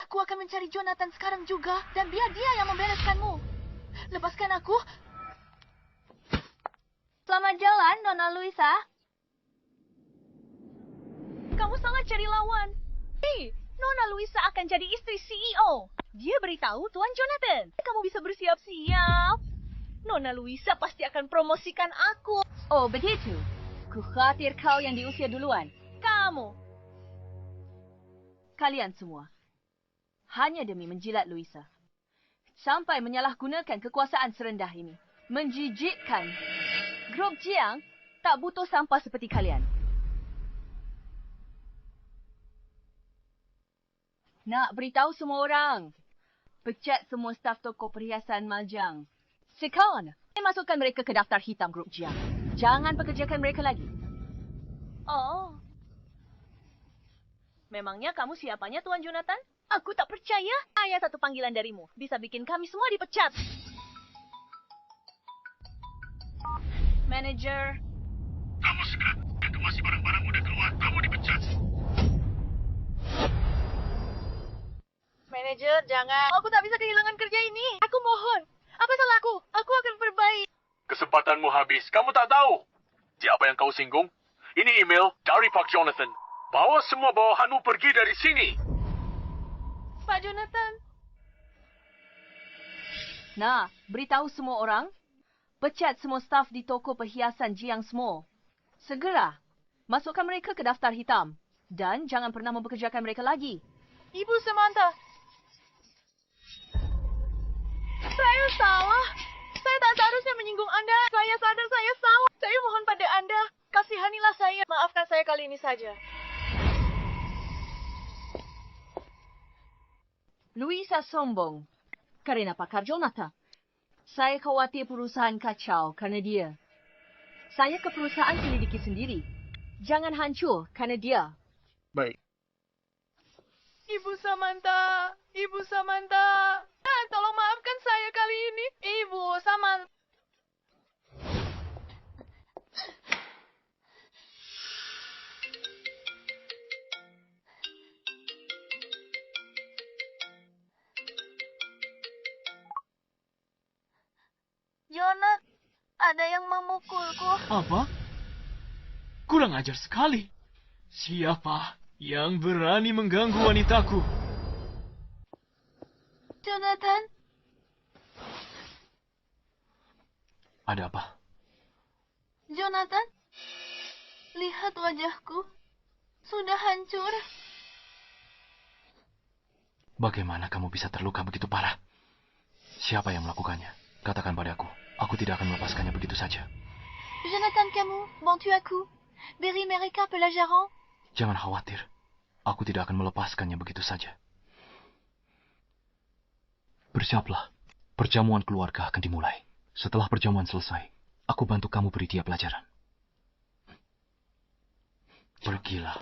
Aku akan mencari Jonathan sekarang juga. Dan biar dia yang membereskanmu. Lepaskan aku. Selamat jalan, Nona Luisa. Kamu sangat cari lawan. Hei, Nona Luisa akan jadi istri CEO. Dia beritahu Tuan Jonathan. Kamu bisa bersiap-siap. Nona Luisa pasti akan promosikan aku. Oh, begitu. Ku khawatir kau yang diusir duluan. Kamu. Kalian semua. Hanya demi menjilat Luisa. Sampai menyalahgunakan kekuasaan serendah ini. Menjijikkan. Grup Jiang tak butuh sampah seperti kalian. Nak beritahu semua orang. Pecat semua staf toko perhiasan Majang. Sekarang, masukkan mereka ke daftar hitam grup Jiang. Jangan pekerjakan mereka lagi. Oh. Memangnya kamu siapanya, Tuan Jonathan? Aku tak percaya. Ayah satu panggilan darimu. Bisa bikin kami semua dipecat. Manager. Kamu segera evakuasi barang-barang udah keluar. Kamu dipecat. Manager, jangan. Aku tak bisa kehilangan kerja ini. Aku mohon. Apa salahku? Aku akan perbaiki. Kesempatanmu habis. Kamu tak tahu. Siapa yang kau singgung? Ini email dari Pak Jonathan. Bawa semua bawahanmu pergi dari sini. Pak Jonathan. Nah, beritahu semua orang. Pecat semua staf di toko perhiasan Jiang Small. Segera. Masukkan mereka ke daftar hitam. Dan jangan pernah mempekerjakan mereka lagi. Ibu Samantha. Saya salah. Saya tak seharusnya menyinggung Anda. Saya sadar saya salah. Saya mohon pada Anda. Kasihanilah saya. Maafkan saya kali ini saja. Luisa sombong. Karena pakar Jonathan. Saya khawatir perusahaan kacau karena dia. Saya ke perusahaan selidiki sendiri. Jangan hancur karena dia. Baik. Ibu Samantha. Ibu Samantha. Tolong maafkan saya kali ini. Ibu Samantha. Jonat, ada yang memukulku. Apa? Kurang ajar sekali. Siapa yang berani mengganggu wanitaku? Jonathan. Ada apa? Jonathan, lihat wajahku. Sudah hancur. Bagaimana kamu bisa terluka begitu parah? Siapa yang melakukannya? Katakan padaku. Aku tidak akan melepaskannya begitu saja. Jonathan Camus, bantu aku. Beri mereka pelajaran. Jangan khawatir. Aku tidak akan melepaskannya begitu saja. Bersiaplah. Perjamuan keluarga akan dimulai. Setelah perjamuan selesai, aku bantu kamu beri dia pelajaran. Pergilah.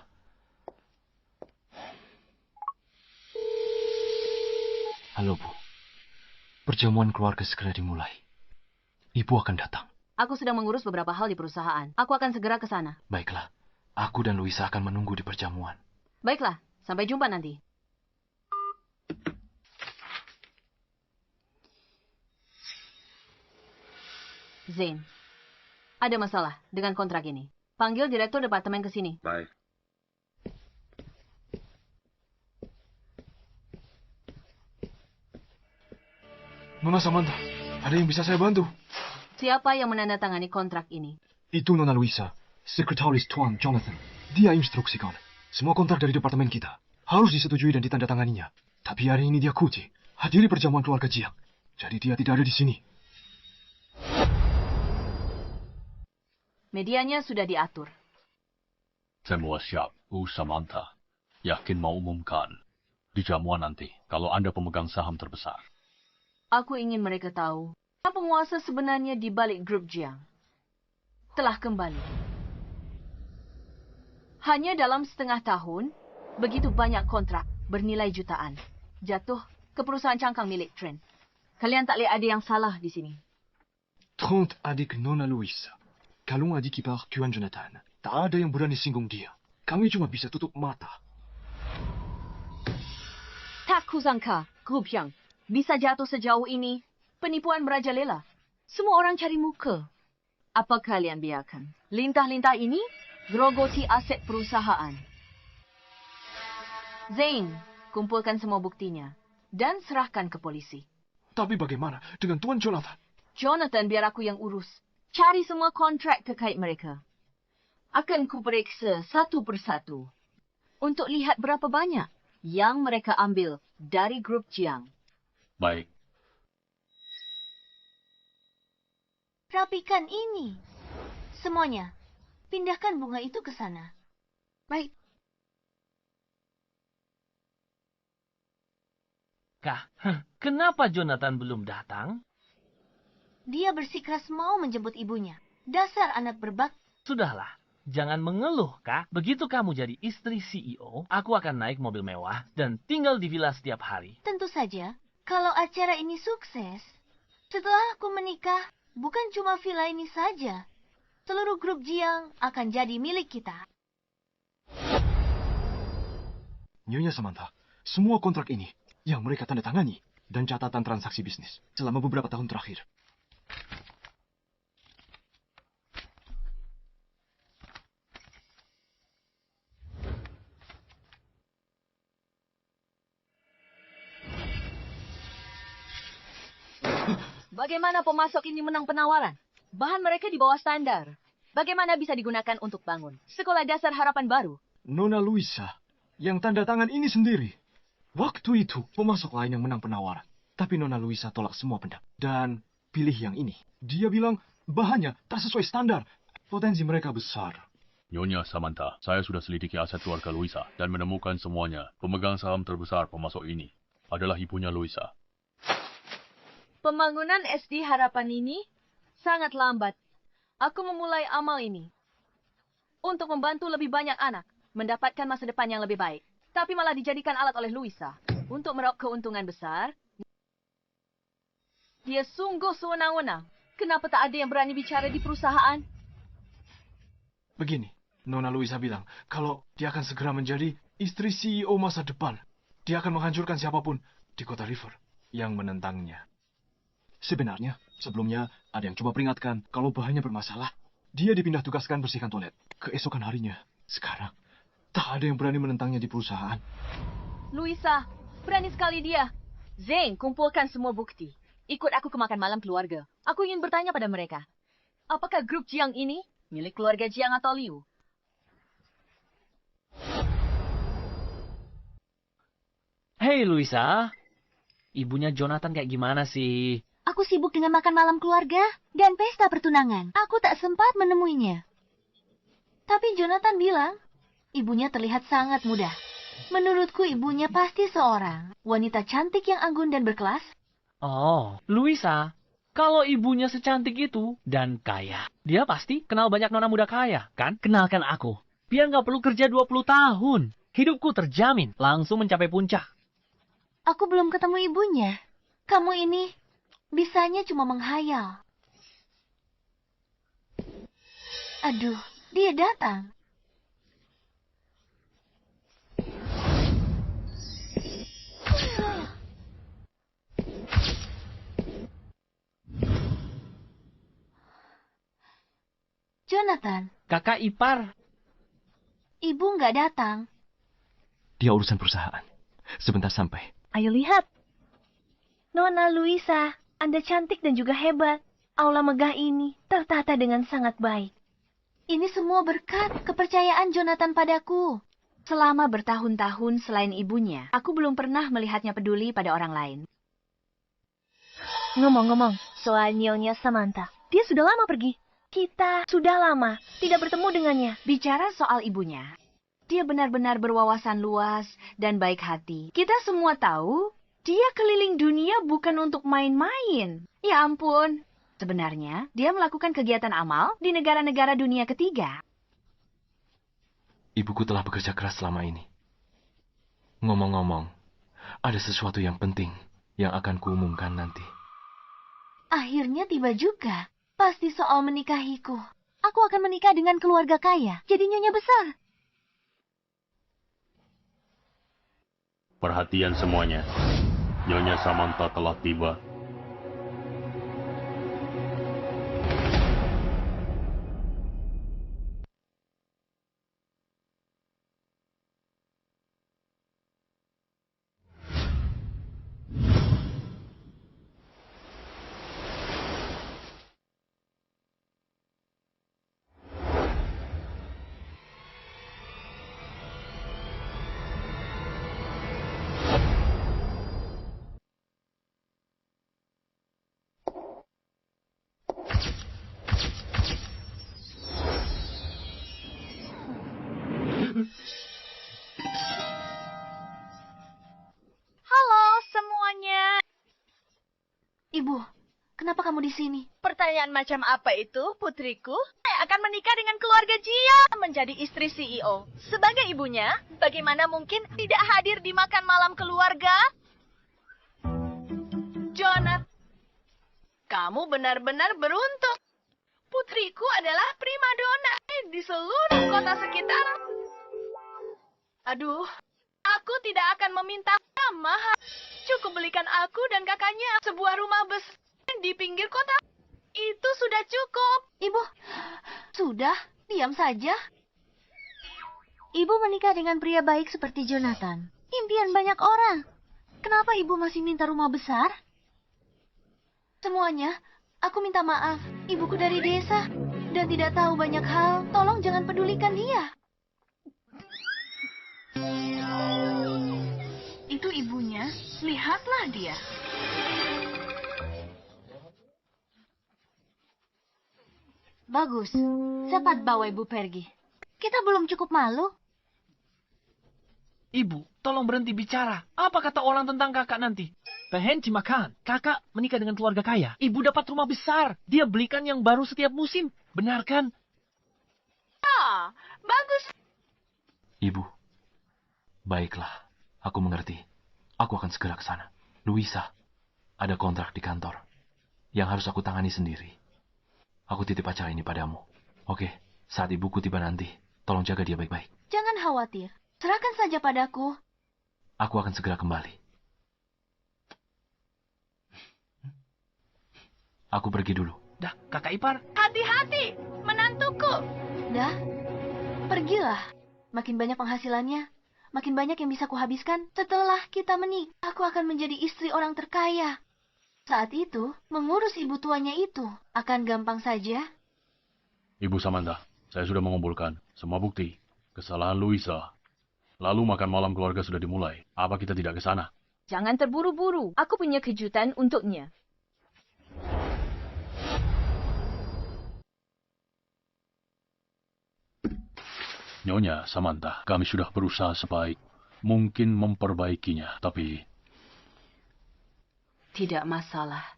Halo, Bu. Perjamuan keluarga segera dimulai. Ibu akan datang. Aku sedang mengurus beberapa hal di perusahaan. Aku akan segera ke sana. Baiklah. Aku dan Luisa akan menunggu di perjamuan. Baiklah. Sampai jumpa nanti. Zain, ada masalah dengan kontrak ini. Panggil direktur departemen ke sini. Baik. Nona Samantha, ada yang bisa saya bantu? Siapa yang menandatangani kontrak ini? Itu Nona Luisa, sekretaris Tuan Jonathan. Dia instruksikan. Semua kontrak dari departemen kita harus disetujui dan ditandatanganinya. Tapi hari ini dia cuti, hadiri perjamuan keluarga Jiang. Jadi dia tidak ada di sini. Medianya sudah diatur. Semua siap, Bu Samantha. Yakin mau umumkan di jamuan nanti kalau Anda pemegang saham terbesar. Aku ingin mereka tahu siapa penguasa sebenarnya di balik grup Jiang. Telah kembali. Hanya dalam setengah tahun, begitu banyak kontrak bernilai jutaan jatuh ke perusahaan cangkang milik Trent. Kalian tak lihat ada yang salah di sini. Trent adik Nona Luisa. Kalung adik ipar Tuan Jonathan. Tak ada yang berani singgung dia. Kami cuma bisa tutup mata. Tak kusangka grup Jiang bisa jatuh sejauh ini. Penipuan merajalela. Semua orang cari muka. Apa kalian biarkan lintah-lintah ini grogoti aset perusahaan? Zain, kumpulkan semua buktinya dan serahkan ke polisi. Tapi bagaimana dengan Tuan Jonathan? Jonathan, biar aku yang urus. Cari semua kontrak terkait mereka. Akan kuperiksa satu persatu untuk lihat berapa banyak yang mereka ambil dari grup Jiang. Baik. Rapikan ini. Semuanya. Pindahkan bunga itu ke sana. Baik. Kak, kenapa Jonathan belum datang? Dia bersikeras mau menjemput ibunya. Dasar anak berbak. Sudahlah, jangan mengeluh, Kak. Begitu kamu jadi istri CEO, aku akan naik mobil mewah dan tinggal di villa setiap hari. Tentu saja, kalau acara ini sukses, setelah aku menikah, bukan cuma villa ini saja. Seluruh grup Jiang akan jadi milik kita. Nyonya Samantha, semua kontrak ini yang mereka tanda tangani dan catatan transaksi bisnis selama beberapa tahun terakhir. Bagaimana pemasok ini menang penawaran? Bahan mereka di bawah standar. Bagaimana bisa digunakan untuk bangun sekolah dasar harapan baru? Nona Luisa yang tanda tangan ini sendiri. Waktu itu, pemasok lain yang menang penawaran. Tapi Nona Luisa tolak semua pendapat. Dan pilih yang ini. Dia bilang bahannya tak sesuai standar. Potensi mereka besar. Nyonya Samantha, saya sudah selidiki aset keluarga Luisa dan menemukan semuanya. Pemegang saham terbesar pemasok ini adalah ibunya Luisa. Pembangunan SD Harapan ini sangat lambat. Aku memulai amal ini untuk membantu lebih banyak anak mendapatkan masa depan yang lebih baik. Tapi malah dijadikan alat oleh Luisa untuk meraup keuntungan besar. Dia sungguh sewenang-wenang. Kenapa tak ada yang berani bicara di perusahaan? Begini, Nona Luisa bilang kalau dia akan segera menjadi istri CEO masa depan. Dia akan menghancurkan siapapun di kota River yang menentangnya. Sebenarnya, sebelumnya ada yang coba peringatkan kalau bahannya bermasalah. Dia dipindah tugaskan bersihkan toilet. Keesokan harinya, sekarang, tak ada yang berani menentangnya di perusahaan. Luisa, berani sekali dia. Zeng, kumpulkan semua bukti. Ikut aku ke makan malam keluarga. Aku ingin bertanya pada mereka. Apakah grup Jiang ini milik keluarga Jiang atau Liu? Hei Luisa, ibunya Jonathan kayak gimana sih? Aku sibuk dengan makan malam keluarga dan pesta pertunangan. Aku tak sempat menemuinya. Tapi Jonathan bilang, ibunya terlihat sangat muda. Menurutku ibunya pasti seorang wanita cantik yang anggun dan berkelas. Oh, Luisa, kalau ibunya secantik itu dan kaya, dia pasti kenal banyak nona muda kaya, kan? Kenalkan aku, biar nggak perlu kerja 20 tahun. Hidupku terjamin langsung mencapai puncak. Aku belum ketemu ibunya. Kamu ini bisanya cuma menghayal. Aduh, dia datang. Jonathan, Kakak ipar. ibu nggak datang. Dia urusan perusahaan. Sebentar sampai. Ayo lihat. Nona Luisa, Anda cantik dan juga hebat. Aula megah ini tertata dengan sangat baik. Ini semua berkat kepercayaan Jonathan padaku. Selama bertahun-tahun selain ibunya, aku belum pernah melihatnya peduli pada orang lain. Ngomong-ngomong, soal Nyonya Samantha, dia sudah lama pergi. Kita sudah lama tidak bertemu dengannya. Bicara soal ibunya, dia benar-benar berwawasan luas dan baik hati. Kita semua tahu, dia keliling dunia bukan untuk main-main. Ya ampun, sebenarnya dia melakukan kegiatan amal di negara-negara dunia ketiga. Ibuku telah bekerja keras selama ini. Ngomong-ngomong, ada sesuatu yang penting yang akan kuumumkan nanti. Akhirnya tiba juga. Pasti soal menikahiku. Aku akan menikah dengan keluarga kaya. Jadi nyonya besar. Perhatian semuanya. Nyonya Samantha telah tiba. Halo semuanya. Ibu, kenapa kamu di sini? Pertanyaan macam apa itu, putriku? Saya akan menikah dengan keluarga Jia, menjadi istri CEO. Sebagai ibunya, bagaimana mungkin tidak hadir di makan malam keluarga? Jonathan, kamu benar-benar beruntung. Putriku adalah primadona di seluruh kota sekitar. Aduh, aku tidak akan meminta mahal. Cukup belikan aku dan kakaknya sebuah rumah besar di pinggir kota. Itu sudah cukup. Ibu, sudah, diam saja. Ibu menikah dengan pria baik seperti Jonathan. Impian banyak orang. Kenapa ibu masih minta rumah besar? Semuanya, aku minta maaf. Ibuku dari desa dan tidak tahu banyak hal. Tolong jangan pedulikan dia. Itu ibunya. Lihatlah dia. Bagus. Cepat bawa ibu pergi. Kita belum cukup malu. Ibu, tolong berhenti bicara. Apa kata orang tentang kakak nanti? Pengen makan. Kakak menikah dengan keluarga kaya. Ibu dapat rumah besar. Dia belikan yang baru setiap musim. Benar kan? Ah, bagus. Ibu, baiklah. Aku mengerti. Aku akan segera ke sana. Luisa, ada kontrak di kantor yang harus aku tangani sendiri. Aku titip acara ini padamu. Oke, saat ibuku tiba nanti, tolong jaga dia baik-baik. Jangan khawatir. Serahkan saja padaku. Aku akan segera kembali. Aku pergi dulu. Dah, kakak ipar. Hati-hati, menantuku. Dah, pergilah. Makin banyak penghasilannya, makin banyak yang bisa kuhabiskan. Setelah kita menikah, aku akan menjadi istri orang terkaya. Saat itu, mengurus ibu tuanya itu akan gampang saja. Ibu Samantha, saya sudah mengumpulkan semua bukti kesalahan Luisa. Lalu makan malam keluarga sudah dimulai. Apa kita tidak ke sana? Jangan terburu-buru. Aku punya kejutan untuknya. Nyonya Samantha, kami sudah berusaha sebaik mungkin memperbaikinya, tapi... Tidak masalah.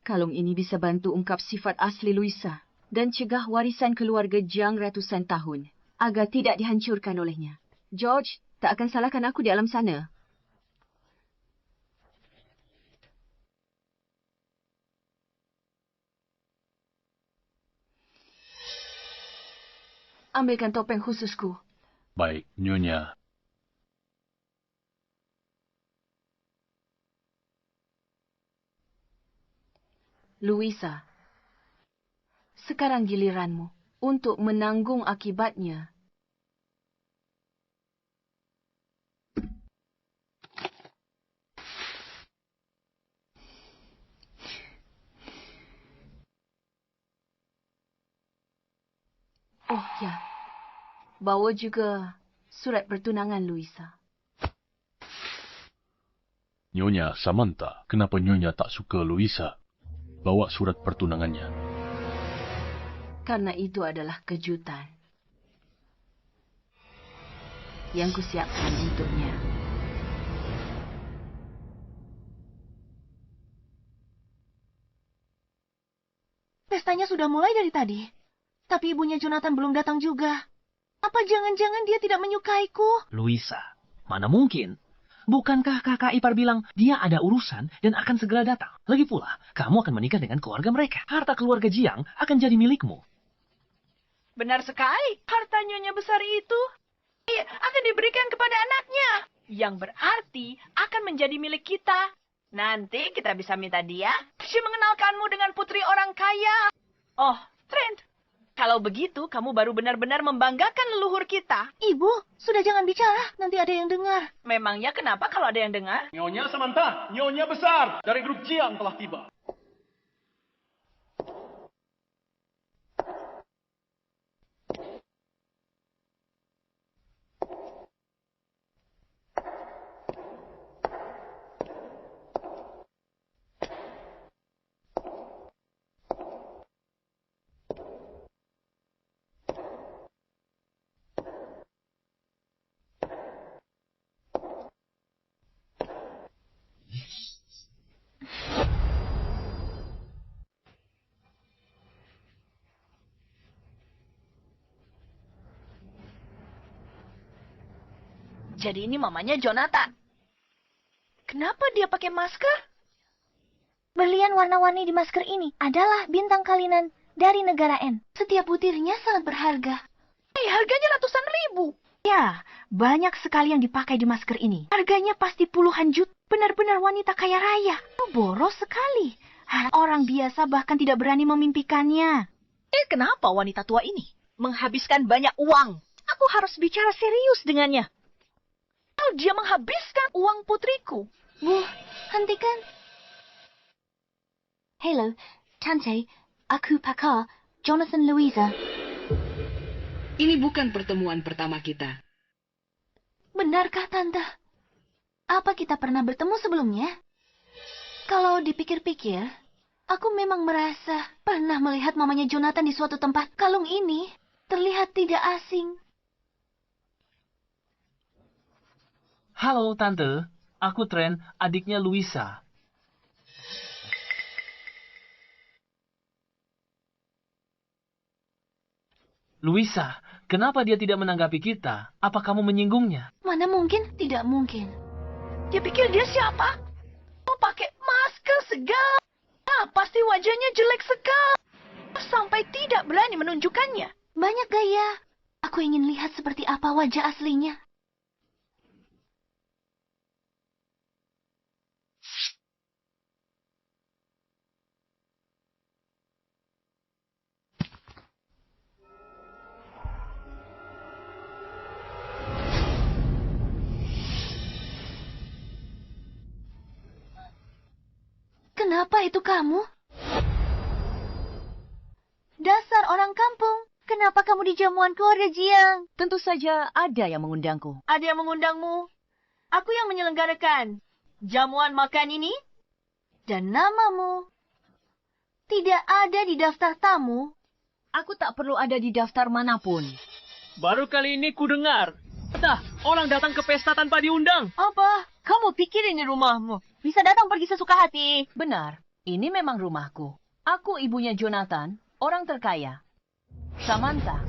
Kalung ini bisa bantu ungkap sifat asli Luisa dan cegah warisan keluarga Jiang ratusan tahun agar tidak dihancurkan olehnya. George tak akan salahkan aku di alam sana. Ambilkan topeng khususku. Baik, Nyonya. Luisa, sekarang giliranmu untuk menanggung akibatnya. Oh ya, bawa juga surat pertunangan Luisa. Nyonya Samantha, kenapa Nyonya tak suka Luisa? Bawa surat pertunangannya. Karena itu adalah kejutan yang kusiapkan untuknya. Pestanya sudah mulai dari tadi. Tapi ibunya Jonathan belum datang juga. Apa jangan-jangan dia tidak menyukaiku? Luisa, mana mungkin? Bukankah kakak ipar bilang dia ada urusan dan akan segera datang? Lagi pula, kamu akan menikah dengan keluarga mereka. Harta keluarga Jiang akan jadi milikmu. Benar sekali. Harta nyonya besar itu akan diberikan kepada anaknya. Yang berarti akan menjadi milik kita. Nanti kita bisa minta dia mengenalkanmu dengan putri orang kaya. Oh, Trent. Kalau begitu, kamu baru benar-benar membanggakan leluhur kita. Ibu, sudah jangan bicara. Nanti ada yang dengar. Memangnya kenapa kalau ada yang dengar? Nyonya Samantha, Nyonya besar dari grup Jiang telah tiba. Jadi ini mamanya Jonathan. Kenapa dia pakai masker? Berlian warna-warni di masker ini adalah bintang kalinan dari negara N. Setiap butirnya sangat berharga. Harganya ratusan ribu. Ya, banyak sekali yang dipakai di masker ini. Harganya pasti puluhan juta. Benar-benar wanita kaya raya. Boros sekali. Orang biasa bahkan tidak berani memimpikannya. Kenapa wanita tua ini menghabiskan banyak uang? Aku harus bicara serius dengannya. Kalau dia menghabiskan uang putriku. Bu, hentikan. Hello, Tante. Aku pakar Jonathan Louisa. Ini bukan pertemuan pertama kita. Benarkah, Tante? Apa kita pernah bertemu sebelumnya? Kalau dipikir-pikir, aku memang merasa pernah melihat mamanya Jonathan di suatu tempat. Kalung ini terlihat tidak asing. Halo, Tante. Aku Trent, adiknya Louisa. Louisa, kenapa dia tidak menanggapi kita? Apa kamu menyinggungnya? Mana mungkin? Tidak mungkin. Dia pikir dia siapa? Mau pakai masker segala. Pasti wajahnya jelek sekali. Sampai tidak berani menunjukkannya. Banyak gaya. Aku ingin lihat seperti apa wajah aslinya. Kenapa itu kamu? Dasar orang kampung. Kenapa kamu di jamuan keluarga Jiang? Tentu saja ada yang mengundangku. Ada yang mengundangmu. Aku yang menyelenggarakan jamuan makan ini. Dan namamu tidak ada di daftar tamu. Aku tak perlu ada di daftar manapun. Baru kali ini ku dengar. Orang datang ke pesta tanpa diundang. Apa? Kamu pikir ini rumahmu? Bisa datang pergi sesuka hati. Benar, ini memang rumahku. Aku ibunya Jonathan, orang terkaya. Samantha.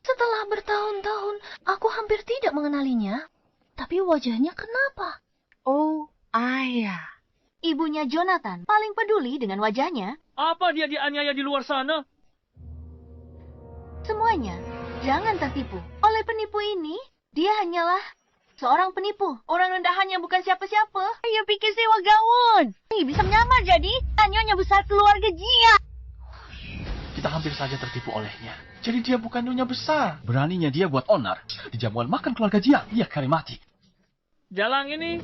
Setelah bertahun-tahun, aku hampir tidak mengenalinya. Tapi wajahnya kenapa? Oh, ayah. Ibunya Jonathan paling peduli dengan wajahnya. Apa dia dianiaya di luar sana? Semuanya, jangan tertipu. Oleh penipu ini, dia hanyalah seorang penipu. Orang rendahan yang bukan siapa-siapa. Ia pikir sewa gaun. Bisa menyamar jadi nyonya besar keluarga Jia. Kita hampir saja tertipu olehnya. Jadi dia bukan nyonya besar. Beraninya dia buat onar di jamuan makan keluarga Jiang. Ia kari mati. Jalang ini,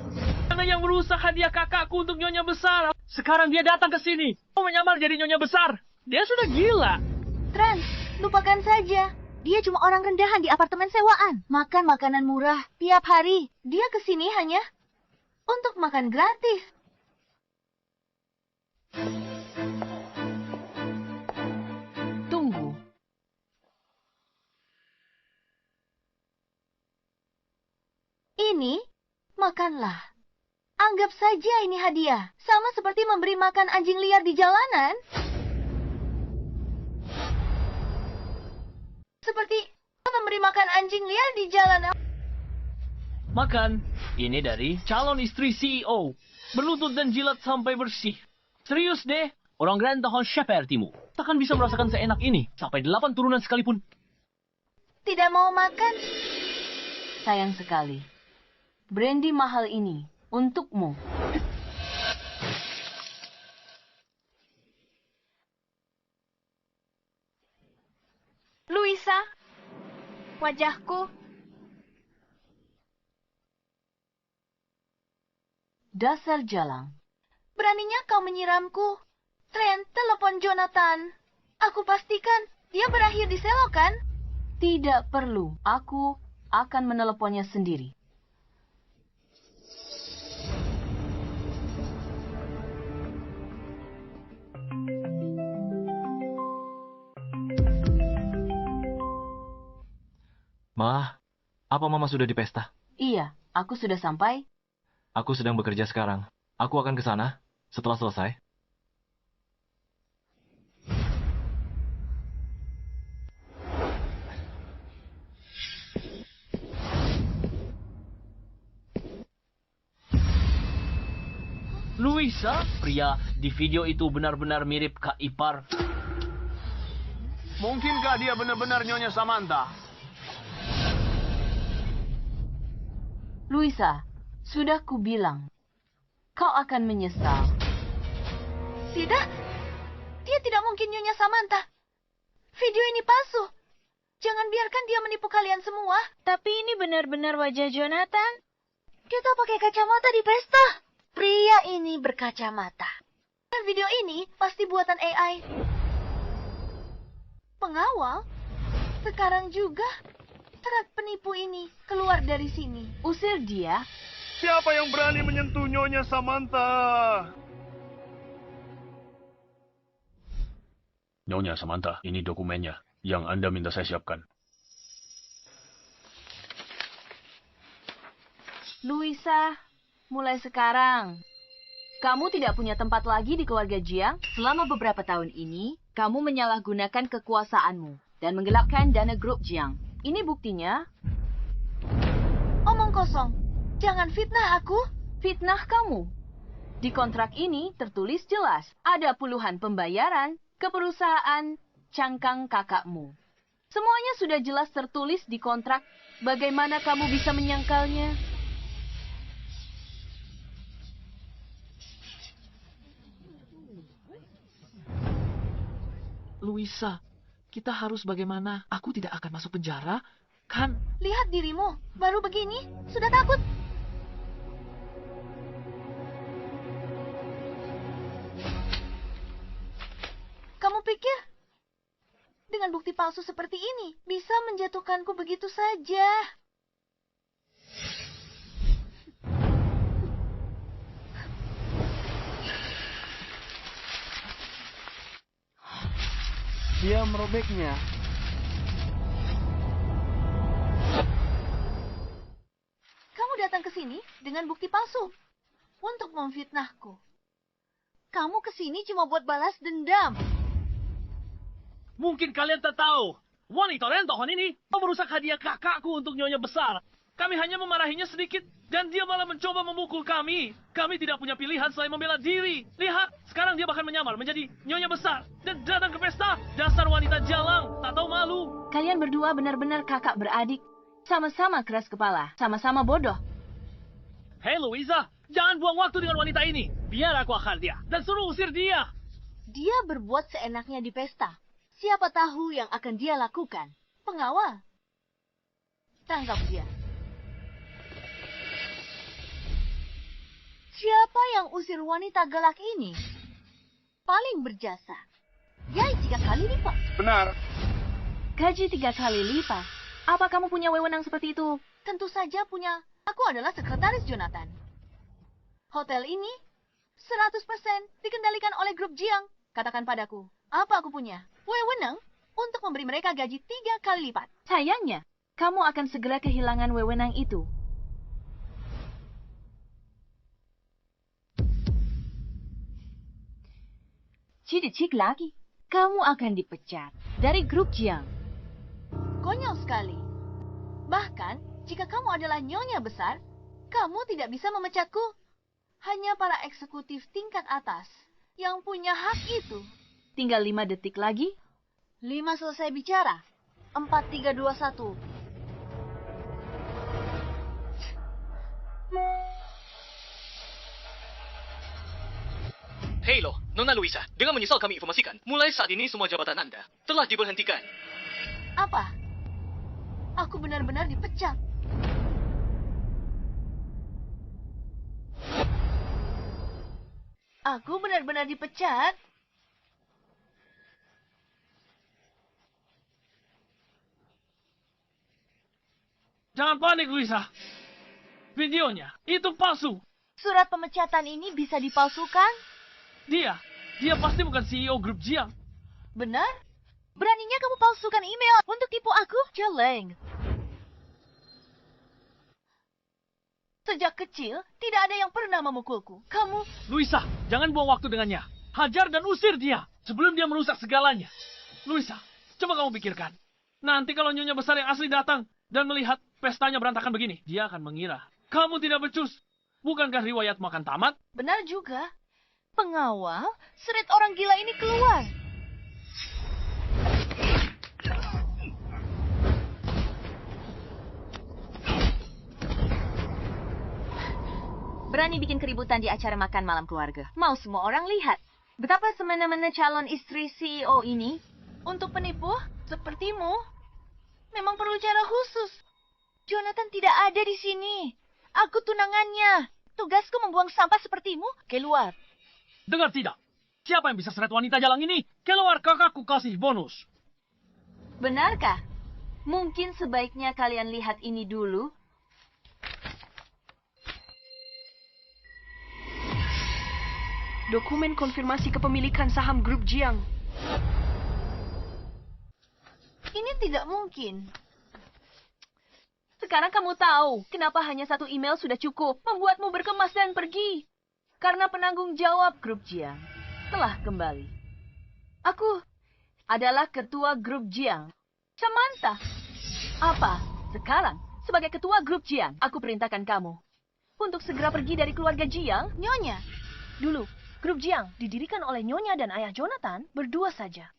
karena yang berusaha dia kakakku untuk nyonya besar. Sekarang dia datang ke sini. Mau menyamar jadi nyonya besar. Dia sudah gila. Trans, lupakan saja. Dia cuma orang rendahan di apartemen sewaan. Makan makanan murah tiap hari. Dia ke sini hanya untuk makan gratis. Tunggu. Ini, makanlah. Anggap saja ini hadiah. Sama seperti memberi makan anjing liar di jalanan. Seperti memberi makan anjing liar di jalanan. Makan. Ini dari calon istri CEO. Berlutut dan jilat sampai bersih. Serius deh. Orang Grand Tahun Shepherdtimu. Takkan bisa merasakan seenak ini. Sampai 8 turunan sekalipun. Tidak mau makan. Sayang sekali. Brandy mahal ini untukmu. Louisa, wajahku. Dasar jalang. Beraninya kau menyiramku. Trent, telepon Jonathan. Aku pastikan dia berakhir di selokan. Tidak perlu. Aku akan meneleponnya sendiri. Ma, apa Mama sudah di pesta? Iya, aku sudah sampai. Aku sedang bekerja sekarang. Aku akan ke sana setelah selesai. Luisa, pria di video itu benar-benar mirip Kak Ipar. Mungkinkah dia benar-benar Nyonya Samantha? Luisa, sudah kubilang. Kau akan menyesal. Tidak, dia tidak mungkin Nyonya Samantha. Video ini palsu. Jangan biarkan dia menipu kalian semua. Tapi ini benar-benar wajah Jonathan. Kita pakai kacamata di pesta. Pria ini berkacamata. Dan video ini pasti buatan AI. Pengawal? Sekarang juga serat penipu ini keluar dari sini. Usir dia. Siapa yang berani menyentuh Nyonya Samantha? Nyonya Samantha, ini dokumennya yang Anda minta saya siapkan. Luisa, mulai sekarang, kamu tidak punya tempat lagi di keluarga Jiang. Selama beberapa tahun ini, kamu menyalahgunakan kekuasaanmu dan menggelapkan dana grup Jiang. Ini buktinya. Omong kosong. Jangan fitnah aku. Fitnah kamu. Di kontrak ini tertulis jelas ada puluhan pembayaran ke perusahaan cangkang kakakmu. Semuanya sudah jelas tertulis di kontrak. Bagaimana kamu bisa menyangkalnya? Luisa, kita harus bagaimana? Aku tidak akan masuk penjara, kan? Lihat dirimu. Baru begini, sudah takut. Kamu pikir dengan bukti palsu seperti ini bisa menjatuhkanku begitu saja? Dia merobeknya. Kamu datang ke sini dengan bukti palsu untuk memfitnahku. Kamu ke sini cuma buat balas dendam. Mungkin kalian tak tahu. Wanita rentohan ini merusak hadiah kakakku untuk Nyonya Besar. Kami hanya memarahinya sedikit, dan dia malah mencoba memukul kami. Kami tidak punya pilihan selain membela diri. Lihat, sekarang dia bahkan menyamar menjadi Nyonya Besar dan datang ke pesta. Dasar wanita jalang, tak tahu malu. Kalian berdua benar-benar kakak beradik. Sama-sama keras kepala, sama-sama bodoh. Hei Louisa, jangan buang waktu dengan wanita ini. Biar aku akal dia dan suruh usir dia. Dia berbuat seenaknya di pesta. Siapa tahu yang akan dia lakukan? Pengawal. Tangkap dia. Siapa yang usir wanita galak ini? Paling berjasa. Yai 3 kali lipat. Benar. Gaji 3 kali lipat. Apa kamu punya wewenang seperti itu? Tentu saja punya. Aku adalah sekretaris Jonathan. Hotel ini 100% dikendalikan oleh grup Jiang. Katakan padaku, apa aku punya? Wewenang untuk memberi mereka gaji 3 kali lipat. Sayangnya, kamu akan segera kehilangan wewenang itu. Cik lagi, kamu akan dipecat dari grup Jiang. Konyol sekali. Bahkan, jika kamu adalah Nyonya Besar, kamu tidak bisa memecatku. Hanya para eksekutif tingkat atas yang punya hak itu. Tinggal 5 detik lagi. 5 selesai bicara. 4, 3, 2, 1. Hei lo, Nona Luisa, dengan menyesal kami informasikan, mulai saat ini semua jabatan Anda telah diberhentikan. Apa? Aku benar-benar dipecat. Aku benar-benar dipecat? Jangan panik, Luisa. Videonya, itu palsu. Surat pemecatan ini bisa dipalsukan? Dia pasti bukan CEO grup Jiang. Benar? Beraninya kamu palsukan email untuk tipu aku? Jeleng. Sejak kecil, tidak ada yang pernah memukulku. Kamu... Luisa, jangan buang waktu dengannya. Hajar dan usir dia sebelum dia merusak segalanya. Luisa, coba kamu pikirkan. Nanti kalau Nyonya Besar yang asli datang dan melihat pestanya berantakan begini, dia akan mengira kamu tidak becus. Bukankah riwayatmu akan tamat? Benar juga. Pengawal, seret orang gila ini keluar. Berani bikin keributan di acara makan malam keluarga. Mau semua orang lihat. Betapa semena-mena calon istri CEO ini. Untuk penipu sepertimu, memang perlu cara khusus. Jonathan tidak ada di sini. Aku tunangannya. Tugasku membuang sampah sepertimu. Keluar. Dengar tidak? Siapa yang bisa seret wanita jalang ini? Keluar, kakakku kasih bonus. Benarkah? Mungkin sebaiknya kalian lihat ini dulu. Dokumen konfirmasi kepemilikan saham grup Jiang. Ini tidak mungkin. Sekarang kamu tahu kenapa hanya satu email sudah cukup membuatmu berkemas dan pergi. Karena penanggung jawab grup Jiang telah kembali. Aku adalah ketua grup Jiang, Samantha. Apa? Sekarang, sebagai ketua grup Jiang, aku perintahkan kamu untuk segera pergi dari keluarga Jiang. Nyonya. Dulu, grup Jiang didirikan oleh Nyonya dan ayah Jonathan berdua saja.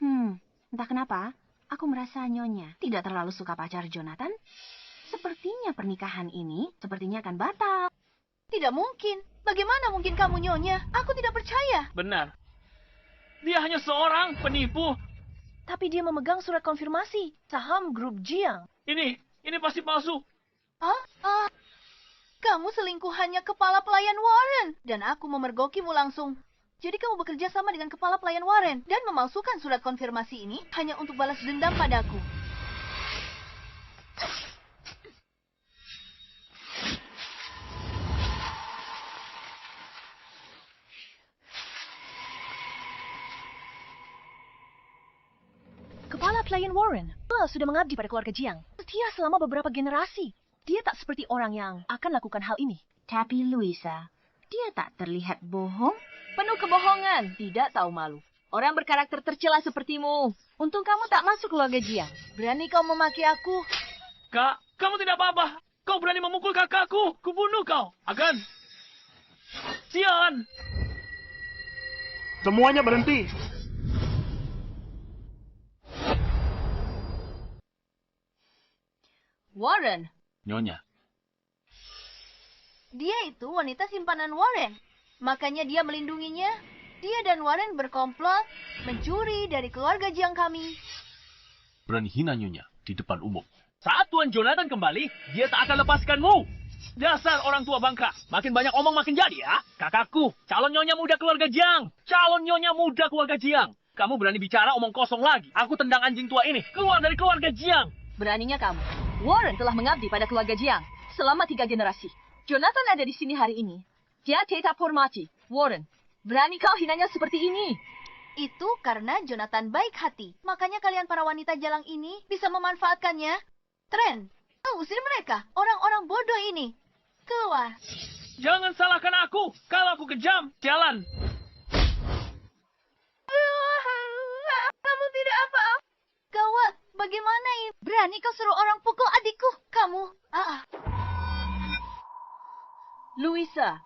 Entah kenapa, aku merasa Nyonya tidak terlalu suka pacar Jonathan. Sepertinya pernikahan ini sepertinya akan batal. Tidak mungkin. Bagaimana mungkin kamu, Nyonya? Aku tidak percaya. Benar. Dia hanya seorang penipu. Tapi dia memegang surat konfirmasi saham grup Jiang. Ini pasti palsu. Kamu selingkuhannya kepala pelayan Warren. Dan aku memergokimu langsung. Jadi kamu bekerja sama dengan kepala pelayan Warren. Dan memalsukan surat konfirmasi ini hanya untuk balas dendam padaku. Kepala pelayan Warren sudah mengabdi pada keluarga Jiang setia selama beberapa generasi. Dia tak seperti orang yang akan lakukan hal ini. Tapi Louisa, dia tak terlihat bohong. Penuh kebohongan, tidak tahu malu. Orang berkarakter tercela sepertimu. Untung kamu tak masuk keluarga Jiang. Berani kau memaki aku? Kak, kamu tidak apa-apa. Kau berani memukul kakakku. Kubunuh kau. Agan. Sian. Semuanya berhenti. Warren. Nyonya. Dia itu wanita simpanan Warren. Makanya dia melindunginya. Dia dan Warren berkomplot mencuri dari keluarga Jiang kami. Berani hina Nyonya di depan umum. Saat Tuan Jonathan kembali, dia tak akan lepaskanmu. Dasar orang tua bangka. Makin banyak omong makin jadi ya. Kakakku, calon nyonya muda keluarga Jiang. Calon nyonya muda keluarga Jiang. Kamu berani bicara omong kosong lagi. Aku tendang anjing tua ini. Keluar dari keluarga Jiang. Beraninya kamu. Warren telah mengabdi pada keluarga Jiang selama 3 generasi. Jonathan ada di sini hari ini. Dia tetap hormati. Warren, berani kau hinanya seperti ini? Itu karena Jonathan baik hati. Makanya kalian para wanita jalang ini bisa memanfaatkannya. Tren, usir mereka. Orang-orang bodoh ini. Keluar. Jangan salahkan aku. Kalau aku kejam, jalan. Kamu tidak apa-apa. Gawat, bagaimana ini? Berani kau suruh orang pukul adikku? Kamu, Louisa,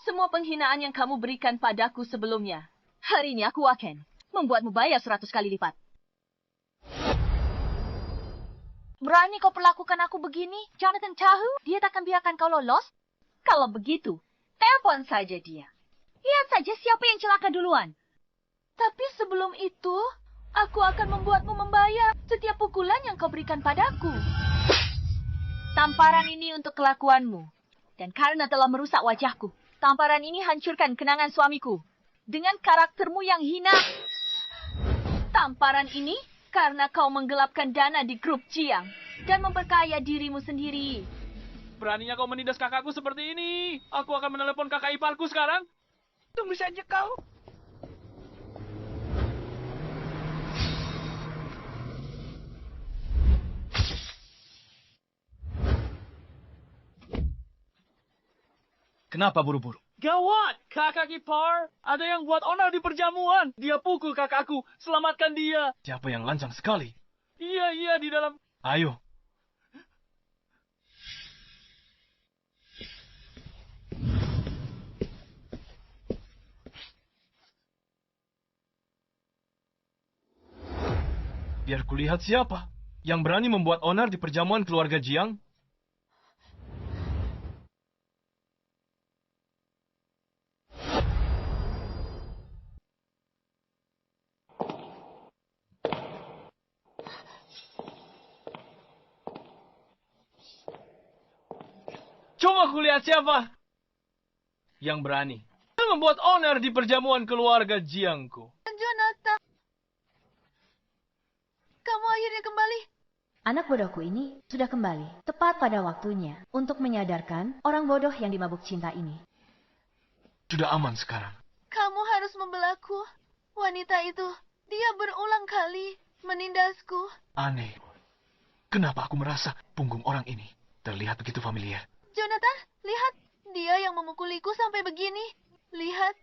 semua penghinaan yang kamu berikan padaku sebelumnya, hari ini aku akan membuatmu bayar 100 kali lipat. Berani kau perlakukan aku begini? Jonathan tahu dia takkan biarkan kau lolos? Kalau begitu, telepon saja dia. Lihat saja siapa yang celaka duluan. Tapi sebelum itu, aku akan membuatmu membayar setiap pukulan yang kau berikan padaku. Tamparan ini untuk kelakuanmu. Dan karena telah merusak wajahku, tamparan ini hancurkan kenangan suamiku. Dengan karaktermu yang hina. Tamparan ini karena kau menggelapkan dana di grup Jiang dan memperkaya dirimu sendiri. Beraninya kau menindas kakakku seperti ini. Aku akan menelepon kakak iparku sekarang. Tunggu saja kau. Kenapa buru-buru? Gawat, kakak ipar. Ada yang buat onar di perjamuan. Dia pukul kakakku. Selamatkan dia. Siapa yang lancang sekali? Iya, di dalam. Ayo. Biar kulihat siapa yang berani membuat onar di perjamuan keluarga Jiang. Coba kulihat siapa yang berani membuat onar di perjamuan keluarga Jiangku. Jonathan, kamu akhirnya kembali. Anak bodohku ini sudah kembali, tepat pada waktunya, untuk menyadarkan orang bodoh yang dimabuk cinta ini. Sudah aman sekarang. Kamu harus membelaku. Wanita itu, dia berulang kali menindasku. Aneh. Kenapa aku merasa punggung orang ini terlihat begitu familiar? Jonathan, lihat. Dia yang memukuliku sampai begini. Lihat.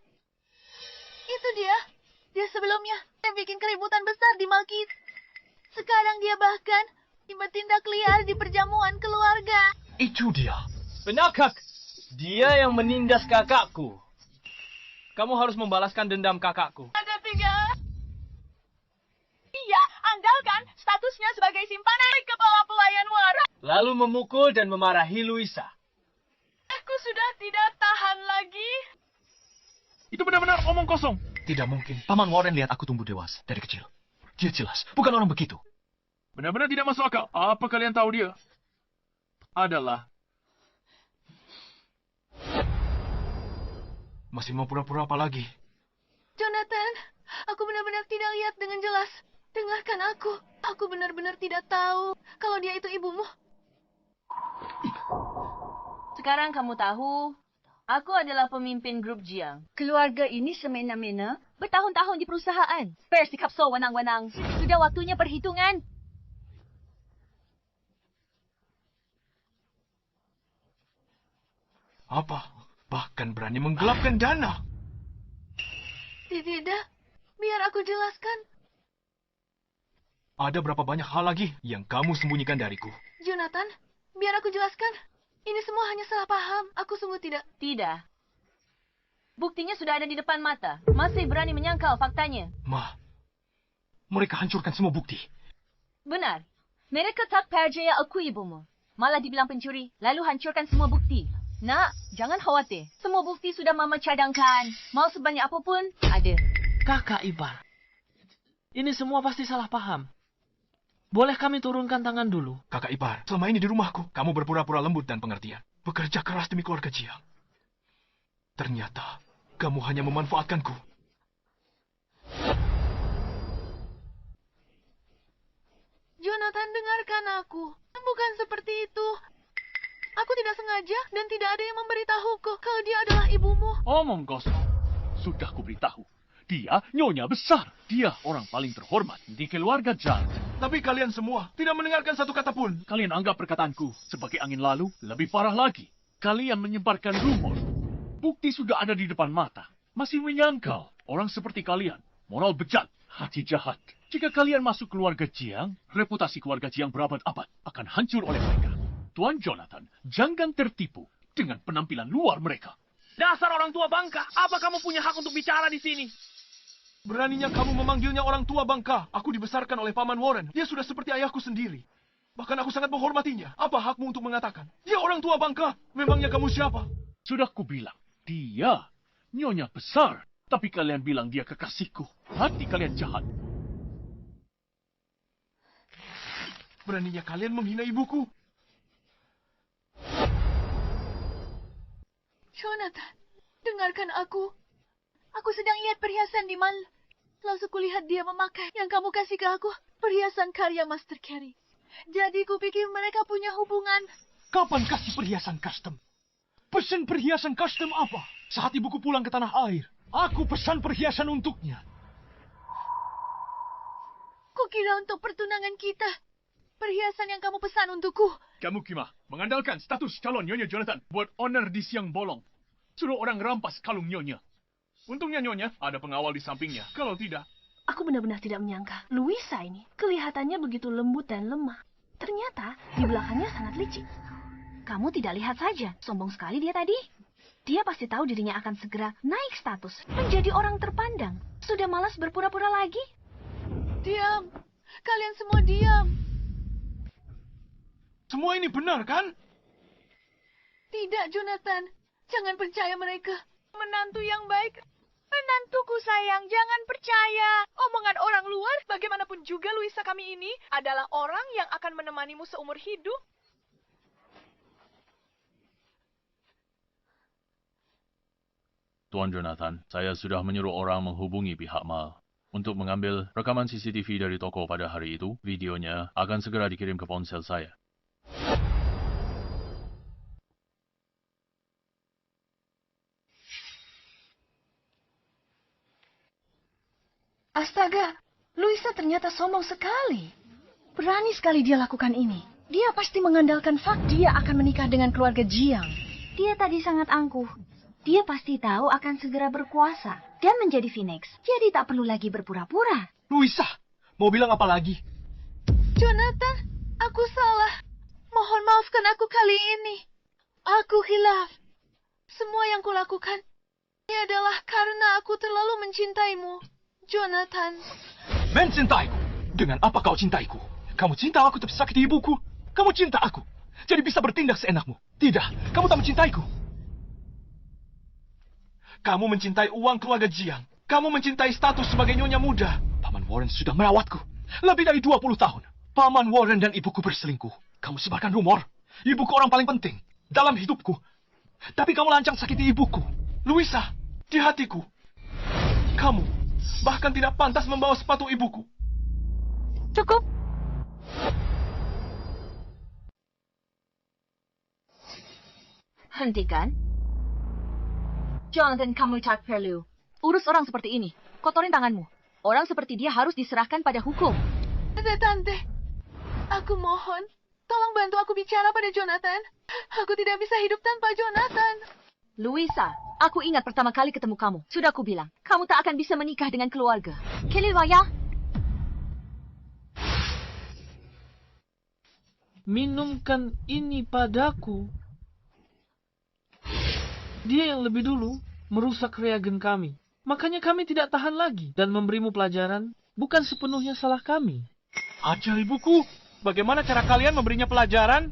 Itu dia. Dia sebelumnya yang bikin keributan besar di Malkit. Sekarang dia bahkan bertindak liar di perjamuan keluarga. Itu dia. Penakak! Dia yang menindas kakakku. Kamu harus membalaskan dendam kakakku. Ada 3. Dia andalkan statusnya sebagai simpanan kepala pelayan waras. Lalu memukul dan memarahi Luisa. Aku sudah tidak tahan lagi. Itu benar-benar omong kosong. Tidak mungkin. Paman Warren lihat aku tumbuh dewasa dari kecil. Dia jelas bukan orang begitu. Benar-benar tidak masuk akal. Apa kalian tahu dia? Adalah... Masih mau pura-pura apa lagi? Jonathan, aku benar-benar tidak lihat dengan jelas. Dengarkan aku. Aku benar-benar tidak tahu kalau dia itu ibumu. Sekarang kamu tahu, aku adalah pemimpin grup Jiang. Keluarga ini semena-mena bertahun-tahun di perusahaan. Bersikap sewenang-wenang. Sudah waktunya perhitungan. Apa? Bahkan berani menggelapkan dana. Tidak, biar aku jelaskan. Ada berapa banyak hal lagi yang kamu sembunyikan dariku? Jonathan, biar aku jelaskan. Ini semua hanya salah paham. Aku sungguh tidak. Tidak. Buktinya sudah ada di depan mata. Masih berani menyangkal faktanya. Ma, mereka hancurkan semua bukti. Benar. Mereka tak percaya aku ibumu. Malah dibilang pencuri, lalu hancurkan semua bukti. Nak, jangan khawatir. Semua bukti sudah Mama cadangkan. Mau sebanyak apapun, ada. Kakak ipar. Ini semua pasti salah paham. Boleh kami turunkan tangan dulu? Kakak ipar, selama ini di rumahku, kamu berpura-pura lembut dan pengertian. Bekerja keras demi keluarga Jiang. Ternyata, kamu hanya memanfaatkanku. Jonathan, dengarkan aku. Bukan seperti itu. Aku tidak sengaja dan tidak ada yang memberitahuku kalau dia adalah ibumu. Omong kosong. Sudah kuberitahu. Dia nyonya besar. Dia orang paling terhormat di keluarga Jiang. Tapi kalian semua tidak mendengarkan satu kata pun. Kalian anggap perkataanku sebagai angin lalu. Lebih parah lagi. Kalian menyebarkan rumor. Bukti sudah ada di depan mata. Masih menyangkal. Orang seperti kalian. Moral bejat. Hati jahat. Jika kalian masuk keluarga Jiang, reputasi keluarga Jiang berabad-abad akan hancur oleh mereka. Tuan Jonathan, jangan tertipu dengan penampilan luar mereka. Dasar orang tua bangka, apa kamu punya hak untuk bicara di sini? Beraninya kamu memanggilnya orang tua bangka. Aku dibesarkan oleh Paman Warren. Dia sudah seperti ayahku sendiri. Bahkan aku sangat menghormatinya. Apa hakmu untuk mengatakan? Dia orang tua bangka. Memangnya kamu siapa? Sudah kubilang, dia nyonya besar. Tapi kalian bilang dia kekasihku. Hati kalian jahat. Beraninya kalian menghina ibuku. Jonathan, dengarkan aku. Aku sedang lihat perhiasan di mal. Lalu kulihat dia memakai yang kamu kasih ke aku. Perhiasan karya Master Carey. Jadi kupikir mereka punya hubungan. Kapan kasih perhiasan custom? Pesan perhiasan custom apa? Saat ibuku pulang ke tanah air. Aku pesan perhiasan untuknya. Kukira untuk pertunangan kita. Perhiasan yang kamu pesan untukku. Kamu Kima, mengandalkan status calon Nyonya Jonathan buat honor di siang bolong. Suruh orang rampas kalung Nyonya. Untungnya Nyonya ada pengawal di sampingnya. Kalau tidak... Aku benar-benar tidak menyangka. Luisa ini kelihatannya begitu lembut dan lemah. Ternyata di belakangnya sangat licik. Kamu tidak lihat saja, sombong sekali dia tadi. Dia pasti tahu dirinya akan segera naik status, menjadi orang terpandang. Sudah malas berpura-pura lagi. Diam. kalian semua diam. Semua ini benar, kan? Tidak, Jonathan. Jangan percaya mereka. Menantu yang baik. Menantuku sayang, jangan percaya. Omongan orang luar, bagaimanapun juga Luisa kami ini adalah orang yang akan menemanimu seumur hidup. Tuan Jonathan, saya sudah menyuruh orang menghubungi pihak Mal untuk mengambil rekaman CCTV dari toko pada hari itu. Videonya akan segera dikirim ke ponsel saya. Astaga, Luisa ternyata sombong sekali. Berani sekali dia lakukan ini. Dia pasti mengandalkan fakta dia akan menikah dengan keluarga Jiang. Dia tadi sangat angkuh. Dia pasti tahu akan segera berkuasa dan menjadi Phoenix. Jadi tak perlu lagi berpura-pura. Luisa, mau bilang apa lagi? Jonathan, aku salah. Mohon maafkan aku kali ini. Aku hilaf. Semua yang kulakukan ini adalah karena aku terlalu mencintaimu, Jonathan. Mencintaiku? Dengan apa kau cintaiku? Kamu cinta aku tapi sakiti ibuku? Kamu cinta aku, jadi bisa bertindak seenakmu? Tidak, kamu tak mencintaiku. Kamu mencintai uang keluarga Jiang. Kamu mencintai status sebagai nyonya muda. Paman Warren sudah merawatku. Lebih dari 20 tahun. Paman Warren dan ibuku berselingkuh. Kamu sebarkan rumor. Ibuku orang paling penting dalam hidupku. Tapi kamu lancang sakiti ibuku. Luisa, di hatiku. Kamu bahkan tidak pantas membawa sepatu ibuku. Cukup. Hentikan. Jonathan, kamu tak perlu urus orang seperti ini. Kotorin tanganmu. Orang seperti dia harus diserahkan pada hukum. Tante, aku mohon, tolong bantu aku bicara pada Jonathan. Aku tidak bisa hidup tanpa Jonathan. Luisa, aku ingat pertama kali ketemu kamu. Sudah aku bilang, kamu tak akan bisa menikah dengan keluarga. Kelly Waya. Minumkan ini padaku. Dia yang lebih dulu merusak reagen kami. Makanya kami tidak tahan lagi dan memberimu pelajaran bukan sepenuhnya salah kami. Ajar ibuku, bagaimana cara kalian memberinya pelajaran?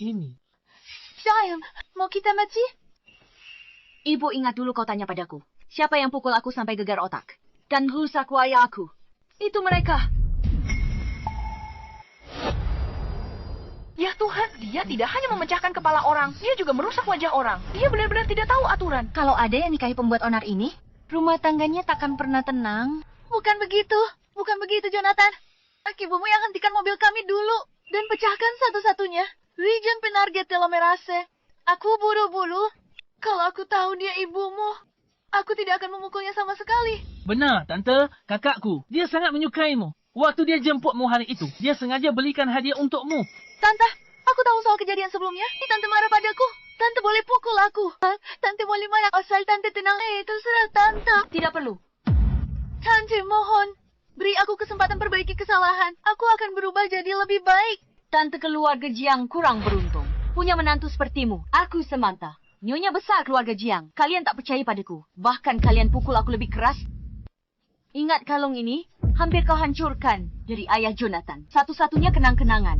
Ini. Sayang, mau kita mati? Ibu ingat dulu kau tanya padaku. Siapa yang pukul aku sampai gegar otak? Dan rusak wajah aku. Itu mereka. Ya Tuhan, dia tidak hanya memecahkan kepala orang, dia juga merusak wajah orang. Dia benar-benar tidak tahu aturan. Kalau ada yang nikahi pembuat onar ini, rumah tangganya takkan pernah tenang. Bukan begitu, Jonathan. Ibumu yang hentikan mobil kami dulu dan pecahkan satu-satunya. Regen Penarget Telomerase. Aku buru-buru. Kalau aku tahu dia ibumu, aku tidak akan memukulnya sama sekali. Benar, Tante. Kakakku, dia sangat menyukaimu. Waktu dia jemputmu hari itu, dia sengaja belikan hadiah untukmu. Tante, aku tahu soal kejadian sebelumnya. Tante marah padaku. Tante boleh pukul aku. Tante boleh marah asal Tante tenang. Terserah Tante. Tidak perlu. Tante, mohon. Beri aku kesempatan perbaiki kesalahan. Aku akan berubah jadi lebih baik. Tante keluarga Jiang kurang beruntung. Punya menantu sepertimu. Aku Samantha. Nyonya besar keluarga Jiang. Kalian tak percaya padaku. Bahkan kalian pukul aku lebih keras. Ingat kalung ini? Hampir kau hancurkan dari ayah Jonathan. Satu-satunya kenang-kenangan.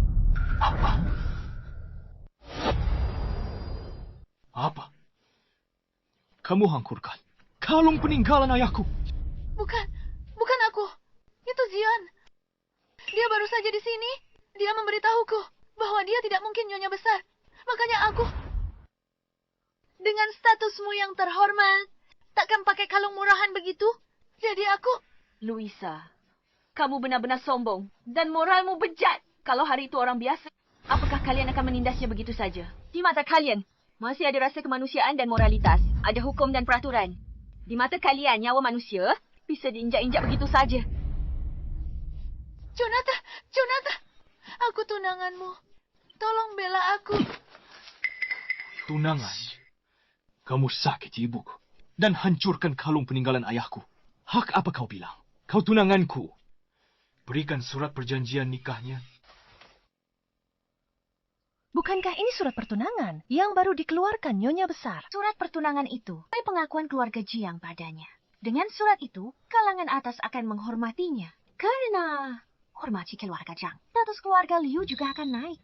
Apa? Kamu hancurkan kalung peninggalan ayahku. Bukan aku. Itu Zion. Dia baru saja di sini. Dia memberitahuku bahwa dia tidak mungkin nyonya besar. Makanya aku, dengan statusmu yang terhormat, takkan pakai kalung murahan begitu. Jadi aku... Luisa, kamu benar-benar sombong dan moralmu bejat. Kalau hari itu orang biasa, apakah kalian akan menindasnya begitu saja? Di mata kalian, masih ada rasa kemanusiaan dan moralitas. Ada hukum dan peraturan. Di mata kalian, nyawa manusia bisa diinjak-injak begitu saja. Jonathan, aku tunanganmu. Tolong bela aku. Tunangan? Kamu sakiti ibuku dan hancurkan kalung peninggalan ayahku. Hak apa kau bilang? Kau tunanganku. Berikan surat perjanjian nikahnya. Bukankah ini surat pertunangan yang baru dikeluarkan nyonya besar? Surat pertunangan itu pengakuan keluarga Jiang padanya. Dengan surat itu, kalangan atas akan menghormatinya. Karena hormati keluarga Zhang, status keluarga Liu juga akan naik.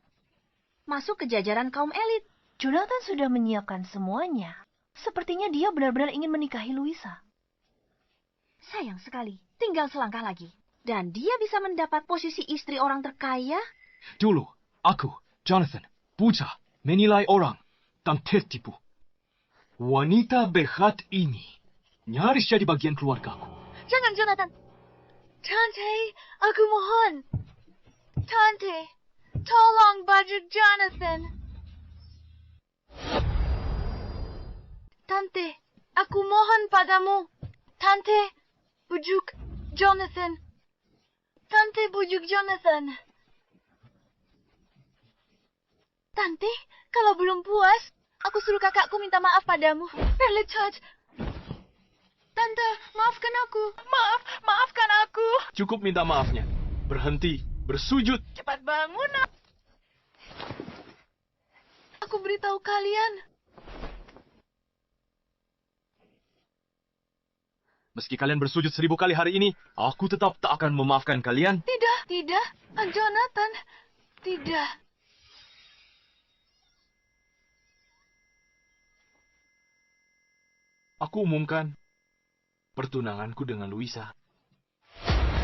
Masuk ke jajaran kaum elit. Jonathan sudah menyiapkan semuanya. Sepertinya dia benar-benar ingin menikahi Louisa. Sayang sekali, tinggal selangkah lagi. Dan dia bisa mendapat posisi istri orang terkaya. Dulu, aku, Jonathan, buta, menilai orang, dan tertipu. Wanita behat ini nyaris jadi bagian keluargaku. Jangan, Jonathan. Tante, aku mohon. Tante, tolong bujuk Jonathan. Tante, aku mohon padamu. Tante, bujuk Jonathan. Tante, bujuk Jonathan. Tante, kalau belum puas, aku suruh kakakku minta maaf padamu. Perlecat. Tante, maafkan aku. Maafkan aku. Cukup minta maafnya. Berhenti, bersujud. Cepat bangun. Aku beritahu kalian. Meski kalian bersujud 1000 kali hari ini, aku tetap tak akan memaafkan kalian. Tidak, Jonathan. Tidak. Aku umumkan pertunanganku dengan Louisa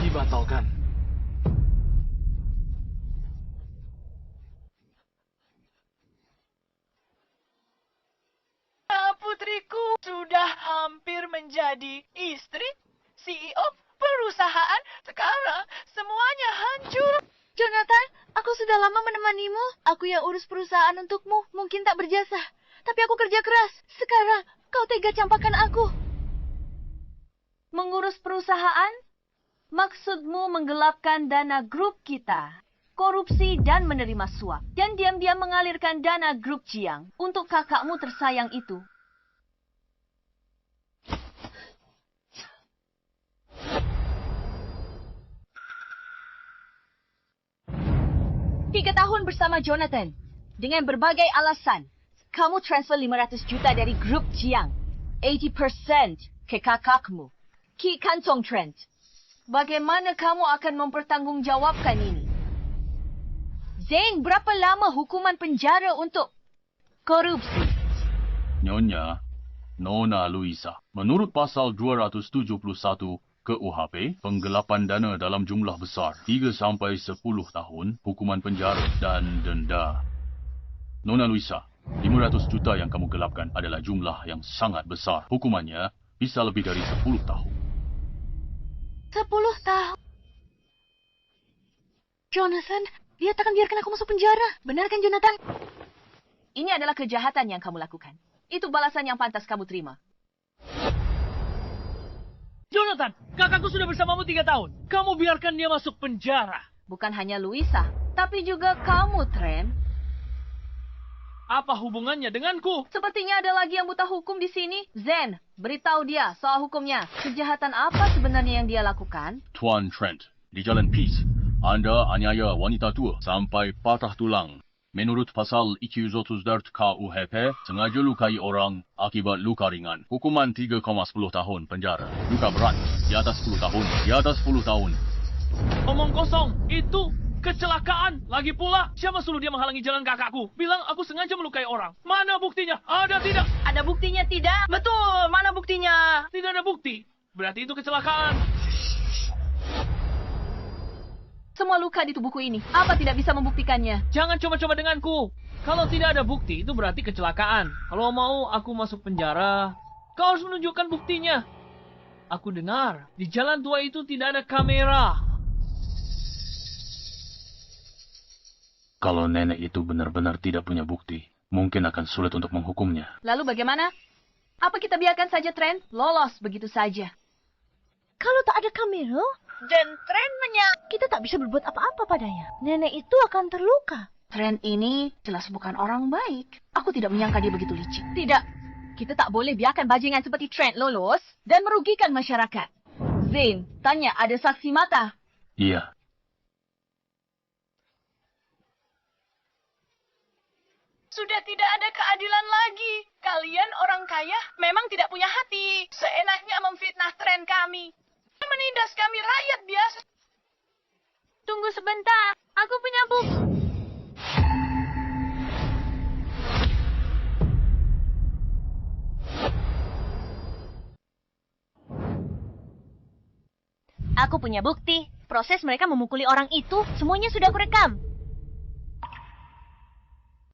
dibatalkan. Putriku sudah hampir menjadi istri CEO perusahaan. Sekarang semuanya hancur. Jonathan, aku sudah lama menemanimu. Aku yang urus perusahaan untukmu. Mungkin tak berjasa. Tapi aku kerja keras. Sekarang, kau tega campakkan aku. Mengurus perusahaan? Maksudmu menggelapkan dana grup kita, korupsi dan menerima suap, dan diam-diam mengalirkan dana grup Jiang untuk kakakmu tersayang itu. Tiga tahun bersama Jonathan. Dengan berbagai alasan, kamu transfer 500 juta dari grup Jiang. 80% ke kakakmu. Ki Kantong Trent. Bagaimana kamu akan mempertanggungjawabkan ini? Zain, berapa lama hukuman penjara untuk korupsi? Nyonya, Nona Louisa, menurut pasal 271 KUHP, penggelapan dana dalam jumlah besar 3 sampai 10 tahun, hukuman penjara dan denda. Nona Louisa, 500 juta yang kamu gelapkan adalah jumlah yang sangat besar. Hukumannya bisa lebih dari 10 tahun. 10 tahun. Jonathan, dia takkan biarkan aku masuk penjara. Benar kan, Jonathan? Ini adalah kejahatan yang kamu lakukan. Itu balasan yang pantas kamu terima. Jonathan, kakakku sudah bersamamu 3 tahun. Kamu biarkan dia masuk penjara. Bukan hanya Louisa, tapi juga kamu, Trent. Apa hubungannya denganku? Sepertinya ada lagi yang buta hukum di sini. Zen, beritahu dia soal hukumnya. Kejahatan apa sebenarnya yang dia lakukan? Tuan Trent, di Jalan Peace, Anda aniaya wanita tua sampai patah tulang. Menurut pasal 204 KUHP, sengaja lukai orang akibat luka ringan. Hukuman 3,10 tahun penjara. Luka berat, di atas 10 tahun. Di atas 10 tahun. Omong kosong, itu kecelakaan. Lagi pula, siapa suruh dia menghalangi jalan kakakku? Bilang aku sengaja melukai orang. Mana buktinya? Ada tidak? Ada buktinya tidak? Betul, mana buktinya? Tidak ada bukti. Berarti itu kecelakaan. Semua luka di tubuhku ini. Apa tidak bisa membuktikannya? Jangan coba-coba denganku. Kalau tidak ada bukti, itu berarti kecelakaan. Kalau mau aku masuk penjara, kau harus menunjukkan buktinya. Aku dengar, di jalan tua itu tidak ada kamera. Kalau nenek itu benar-benar tidak punya bukti, mungkin akan sulit untuk menghukumnya. Lalu bagaimana? Apa kita biarkan saja Trent lolos begitu saja? Kalau tak ada kamera, Dan Trent kita tak bisa berbuat apa-apa padanya. Nenek itu akan terluka. Trent ini jelas bukan orang baik. Aku tidak menyangka dia begitu licik. Tidak. Kita tak boleh biarkan bajingan seperti Trent lolos dan merugikan masyarakat. Zain, tanya ada saksi mata. Iya. Sudah tidak ada keadilan lagi. Kalian orang kaya memang tidak punya hati. Seenaknya memfitnah Trent kami. Menindas kami rakyat biasa. Aku punya bukti. Proses mereka memukuli orang itu, semuanya sudah aku rekam.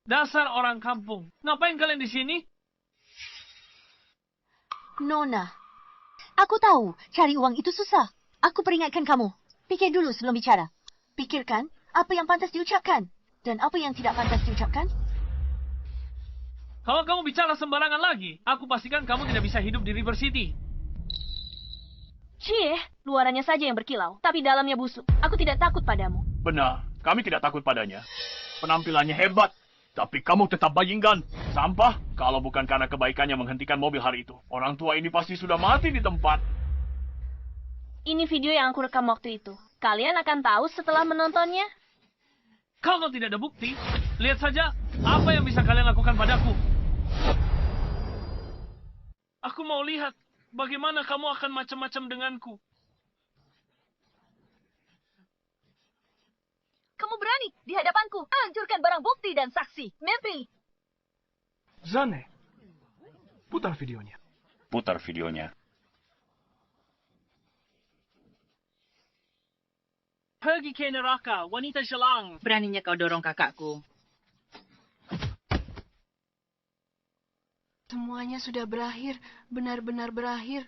Dasar orang kampung. Ngapain kalian di sini? Nona, aku tahu cari uang itu susah. Aku peringatkan kamu. Pikir dulu sebelum bicara. Pikirkan apa yang pantas diucapkan dan apa yang tidak pantas diucapkan. Kalau kamu bicara sembarangan lagi, aku pastikan kamu tidak bisa hidup di River City. Cie, luarannya saja yang berkilau, tapi dalamnya busuk. Aku tidak takut padamu. Benar, kami tidak takut padanya. Penampilannya hebat, tapi kamu tetap bajingan. Sampah, kalau bukan karena kebaikannya menghentikan mobil hari itu. Orang tua ini pasti sudah mati di tempat. Ini video yang aku rekam waktu itu. Kalian akan tahu setelah menontonnya. Kalau tidak ada bukti, lihat saja apa yang bisa kalian lakukan padaku. Aku mau lihat bagaimana kamu akan macam-macam denganku. Kamu berani di hadapanku hancurkan barang bukti dan saksi. Mimpi. Zane, putar videonya. Putar videonya. Pergi ke neraka, wanita jelang. Beraninya kau dorong kakakku. Semuanya sudah berakhir, benar-benar berakhir.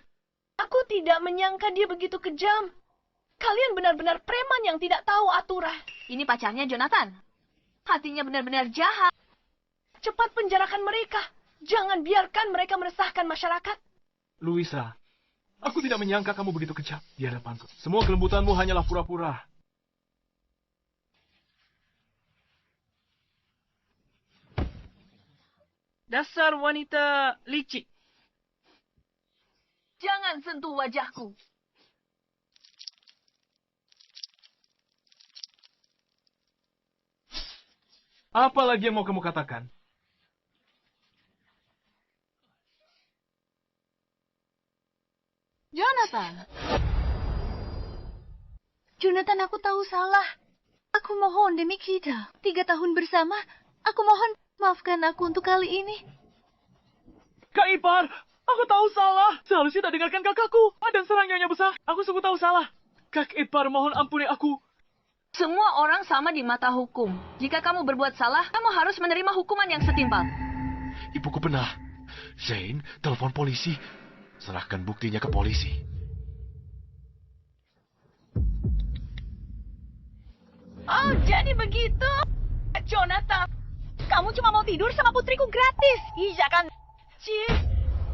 Aku tidak menyangka dia begitu kejam. Kalian benar-benar preman yang tidak tahu aturan. Ini pacarnya Jonathan. Hatinya benar-benar jahat. Cepat penjarakan mereka. Jangan biarkan mereka meresahkan masyarakat. Luisa, aku tidak menyangka kamu begitu kejam di hadapanku. Semua kelembutanmu hanyalah pura-pura. Dasar wanita licik. Jangan sentuh wajahku. Apa lagi yang mau kamu katakan? Jonathan. Jonathan, aku tahu salah. Aku mohon demi kita. 3 tahun bersama. Aku mohon, maafkan aku untuk kali ini. Kak Ipar, aku tahu salah. Seharusnya tak dengarkan kakakku. Dan serang Nyonya Besar. Aku sungguh tahu salah. Kak Ipar, mohon ampuni aku. Semua orang sama di mata hukum. Jika kamu berbuat salah, kamu harus menerima hukuman yang setimpal. Ibuku benar. Zane, telepon polisi. Serahkan buktinya ke polisi. Oh, jadi begitu. Jonathan, kamu cuma mau tidur sama putriku gratis. Iya kan? Cie,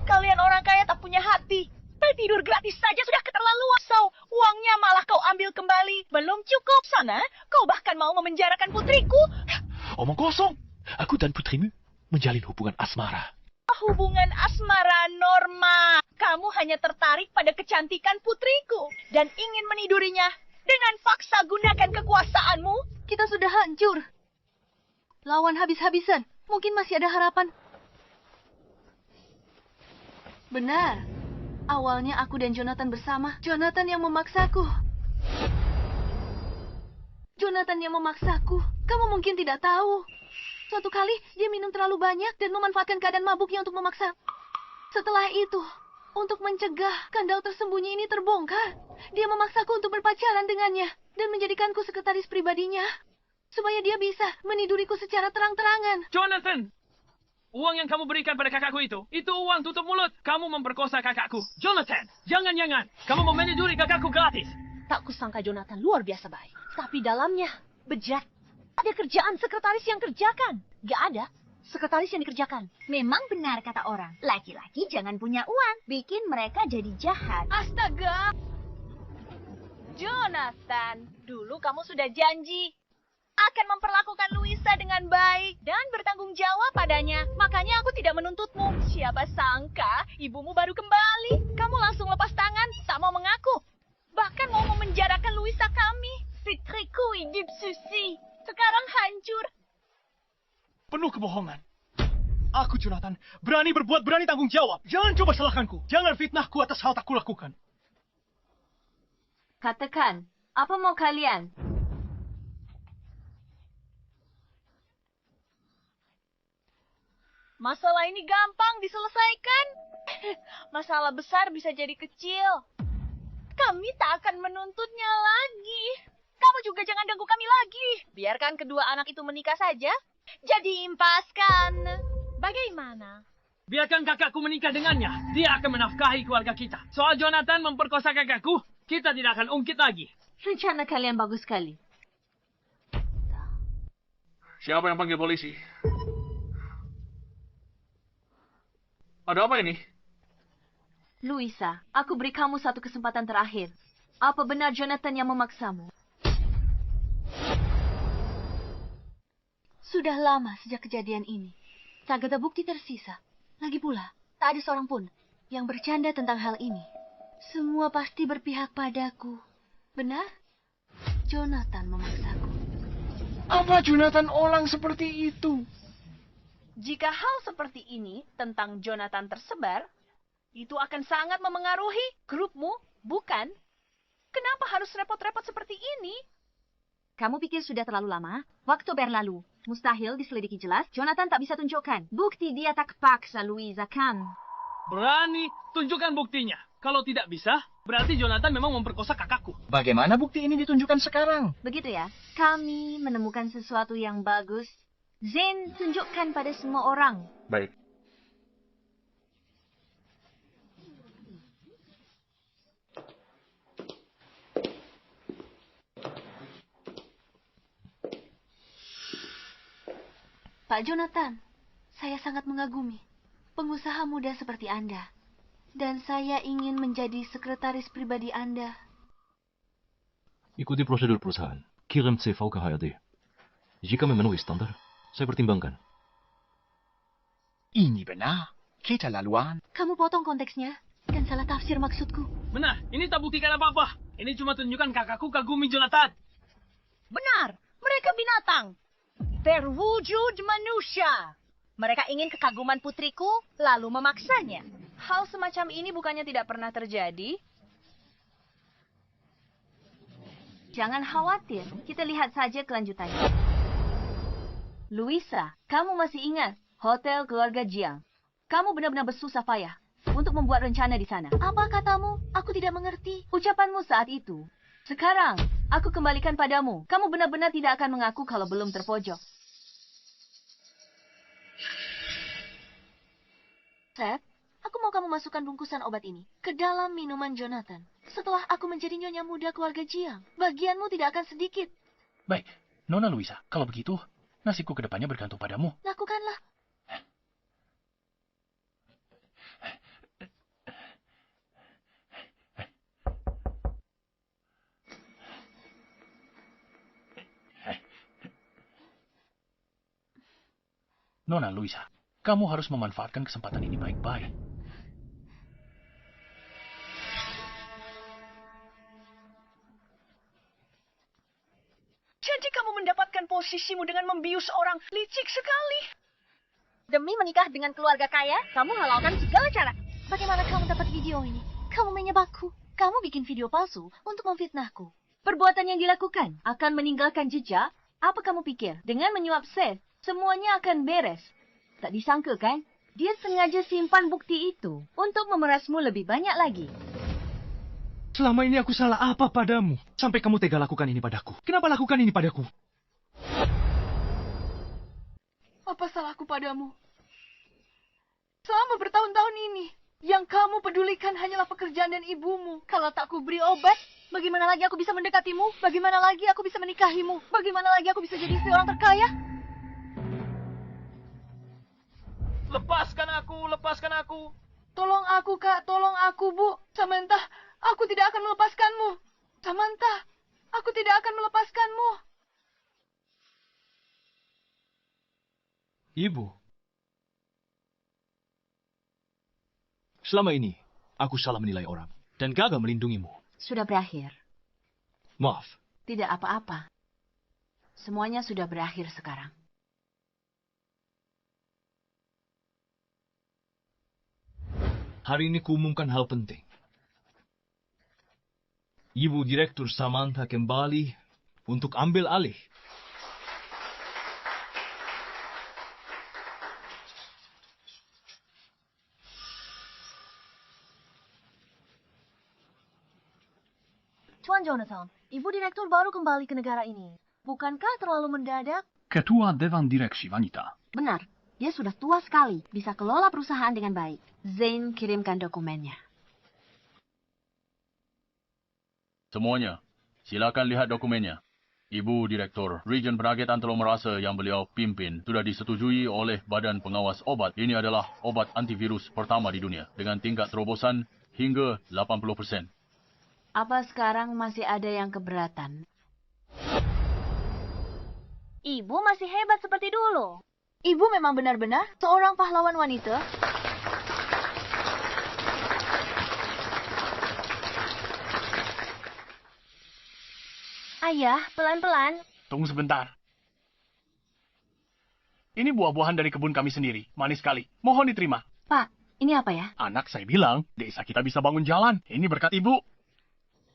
kalian orang kaya tak punya hati. Tidur gratis saja sudah keterlaluan. So, uangnya malah kau ambil kembali. Belum cukup sana, kau bahkan mau memenjarakan putriku. Omong kosong. Aku dan putrimu menjalin hubungan asmara. Hubungan asmara Norma. Kamu hanya tertarik pada kecantikan putriku dan ingin menidurinya. Dengan paksa gunakan kekuasaanmu. Kita sudah hancur. Lawan habis-habisan. Mungkin masih ada harapan. Benar. Awalnya aku dan Jonathan bersama. Jonathan yang memaksaku. Jonathan yang memaksaku. Kamu mungkin tidak tahu. Suatu kali, dia minum terlalu banyak dan memanfaatkan keadaan mabuknya untuk memaksa. Setelah itu, untuk mencegah skandal tersembunyi ini terbongkar, dia memaksaku untuk berpacaran dengannya dan menjadikanku sekretaris pribadinya. Supaya dia bisa meniduriku secara terang-terangan. Jonathan! Uang yang kamu berikan pada kakakku itu uang tutup mulut. Kamu memperkosa kakakku. Jonathan, jangan-jangan. Kamu mau meniduri kakakku gratis. Tak kusangka Jonathan luar biasa baik. Tapi dalamnya, bejat. Ada kerjaan sekretaris yang kerjakan. Gak ada sekretaris yang dikerjakan. Memang benar kata orang. Laki-laki jangan punya uang. Bikin mereka jadi jahat. Astaga! Jonathan, dulu kamu sudah janji akan memperlakukan Luisa dengan baik dan bertanggung jawab padanya. Makanya aku tidak menuntutmu. Siapa sangka ibumu baru kembali. Kamu langsung lepas tangan, tak mau mengaku. Bahkan mau memenjarakan Luisa kami. Fitriku hidup susi. Sekarang hancur. Penuh kebohongan. Aku, Jonathan, berani berbuat, berani tanggung jawab. Jangan coba salahkanku. Jangan fitnahku atas hal tak kulakukan. Katakan, apa mau kalian? Masalah ini gampang diselesaikan. Masalah besar bisa jadi kecil. Kami tak akan menuntutnya lagi. Kamu juga jangan ganggu kami lagi. Biarkan kedua anak itu menikah saja. Jadi impaskan. Bagaimana? Biarkan kakakku menikah dengannya. Dia akan menafkahi keluarga kita. Soal Jonathan memperkosa kakakku, kita tidak akan ungkit lagi. Rencana kalian bagus sekali. Siapa yang panggil polisi? Ada apa ini? Luisa, aku beri kamu satu kesempatan terakhir. Apa benar Jonathan yang memaksamu? Sudah lama sejak kejadian ini. Tak ada bukti tersisa. Lagi pula, tak ada seorang pun yang bercanda tentang hal ini. Semua pasti berpihak padaku. Benar? Jonathan memaksaku. Apa Jonathan orang seperti itu? Jika hal seperti ini tentang Jonathan tersebar, itu akan sangat memengaruhi grupmu, bukan? Kenapa harus repot-repot seperti ini? Kamu pikir sudah terlalu lama? Waktu berlalu. Mustahil diselidiki jelas. Jonathan tak bisa tunjukkan. Bukti dia tak paksa Luisa, kan? Berani, tunjukkan buktinya. Kalau tidak bisa, berarti Jonathan memang memperkosa kakakku. Bagaimana bukti ini ditunjukkan sekarang? Begitu ya. Kami menemukan sesuatu yang bagus. Zane, tunjukkan pada semua orang. Baik. Pak Jonathan, saya sangat mengagumi pengusaha muda seperti Anda. Dan saya ingin menjadi sekretaris pribadi Anda. Ikuti prosedur perusahaan. Kirim CV ke HRD. Jika memenuhi standar, saya pertimbangkan. Ini benar. Keterlaluan. Kamu potong konteksnya dan salah tafsir maksudku. Benar, ini tak buktikan apa-apa. Ini cuma tunjukkan kakakku kagumi Jonathan. Benar, mereka binatang. Berwujud manusia. Mereka ingin kekaguman putriku, lalu memaksanya. Hal semacam ini bukannya tidak pernah terjadi? Jangan khawatir, kita lihat saja kelanjutannya. Luisa, kamu masih ingat Hotel Keluarga Jiang? Kamu benar-benar bersusah payah untuk membuat rencana di sana. Apa katamu? Aku tidak mengerti. Ucapanmu saat itu. Sekarang, aku kembalikan padamu. Kamu benar-benar tidak akan mengaku kalau belum terpojok. Seth, aku mau kamu masukkan bungkusan obat ini ke dalam minuman Jonathan. Setelah aku menjadi nyonya muda keluarga Jiang, bagianmu tidak akan sedikit. Baik, Nona Luisa, kalau begitu, nasibku ke depannya bergantung padamu. Lakukanlah. Nona Luisa, kamu harus memanfaatkan kesempatan ini baik-baik. Jadi kamu mendapatkan posisimu dengan membius orang, licik sekali. Demi menikah dengan keluarga kaya, kamu halalkan segala cara. Bagaimana kamu dapat video ini? Kamu menyebabku. Kamu bikin video palsu untuk memfitnahku. Perbuatan yang dilakukan akan meninggalkan jejak. Apa kamu pikir? Dengan menyuap Seth, semuanya akan beres. Tak disangka kan? Dia sengaja simpan bukti itu untuk memerasmu lebih banyak lagi. Selama ini aku salah apa padamu? Sampai kamu tega lakukan ini padaku. Kenapa lakukan ini padaku? Apa salahku padamu? Selama bertahun-tahun ini, yang kamu pedulikan hanyalah pekerjaan dan ibumu. Kalau tak kuberi obat, bagaimana lagi aku bisa mendekatimu? Bagaimana lagi aku bisa menikahimu? Bagaimana lagi aku bisa jadi istri orang terkaya? Lepaskan aku. Tolong aku, Kak. Tolong aku, Bu. Samantha, aku tidak akan melepaskanmu. Samantha, aku tidak akan melepaskanmu. Ibu. Selama ini, aku salah menilai orang dan gagal melindungimu. Sudah berakhir. Maaf. Tidak apa-apa. Semuanya sudah berakhir sekarang. Hari ini kuumumkan hal penting. Ibu Direktur Samantha kembali untuk ambil alih. Jonathan. Ibu direktur baru kembali ke negara ini. Bukankah terlalu mendadak? Ketua Dewan Direksi Wanita. Benar. Dia sudah tua sekali. Bisa kelola perusahaan dengan baik. Zane kirimkan dokumennya. Semuanya, silakan lihat dokumennya. Ibu Direktur, Region Penagihan Telomerase yang beliau pimpin sudah disetujui oleh Badan Pengawas Obat. Ini adalah obat antivirus pertama di dunia dengan tingkat terobosan hingga 80%. Apa sekarang masih ada yang keberatan? Ibu masih hebat seperti dulu. Ibu memang benar-benar seorang pahlawan wanita. Ayah, pelan-pelan. Tunggu sebentar. Ini buah-buahan dari kebun kami sendiri. Manis sekali. Mohon diterima. Pak, ini apa ya? Anak saya bilang, desa kita bisa bangun jalan. Ini berkat ibu.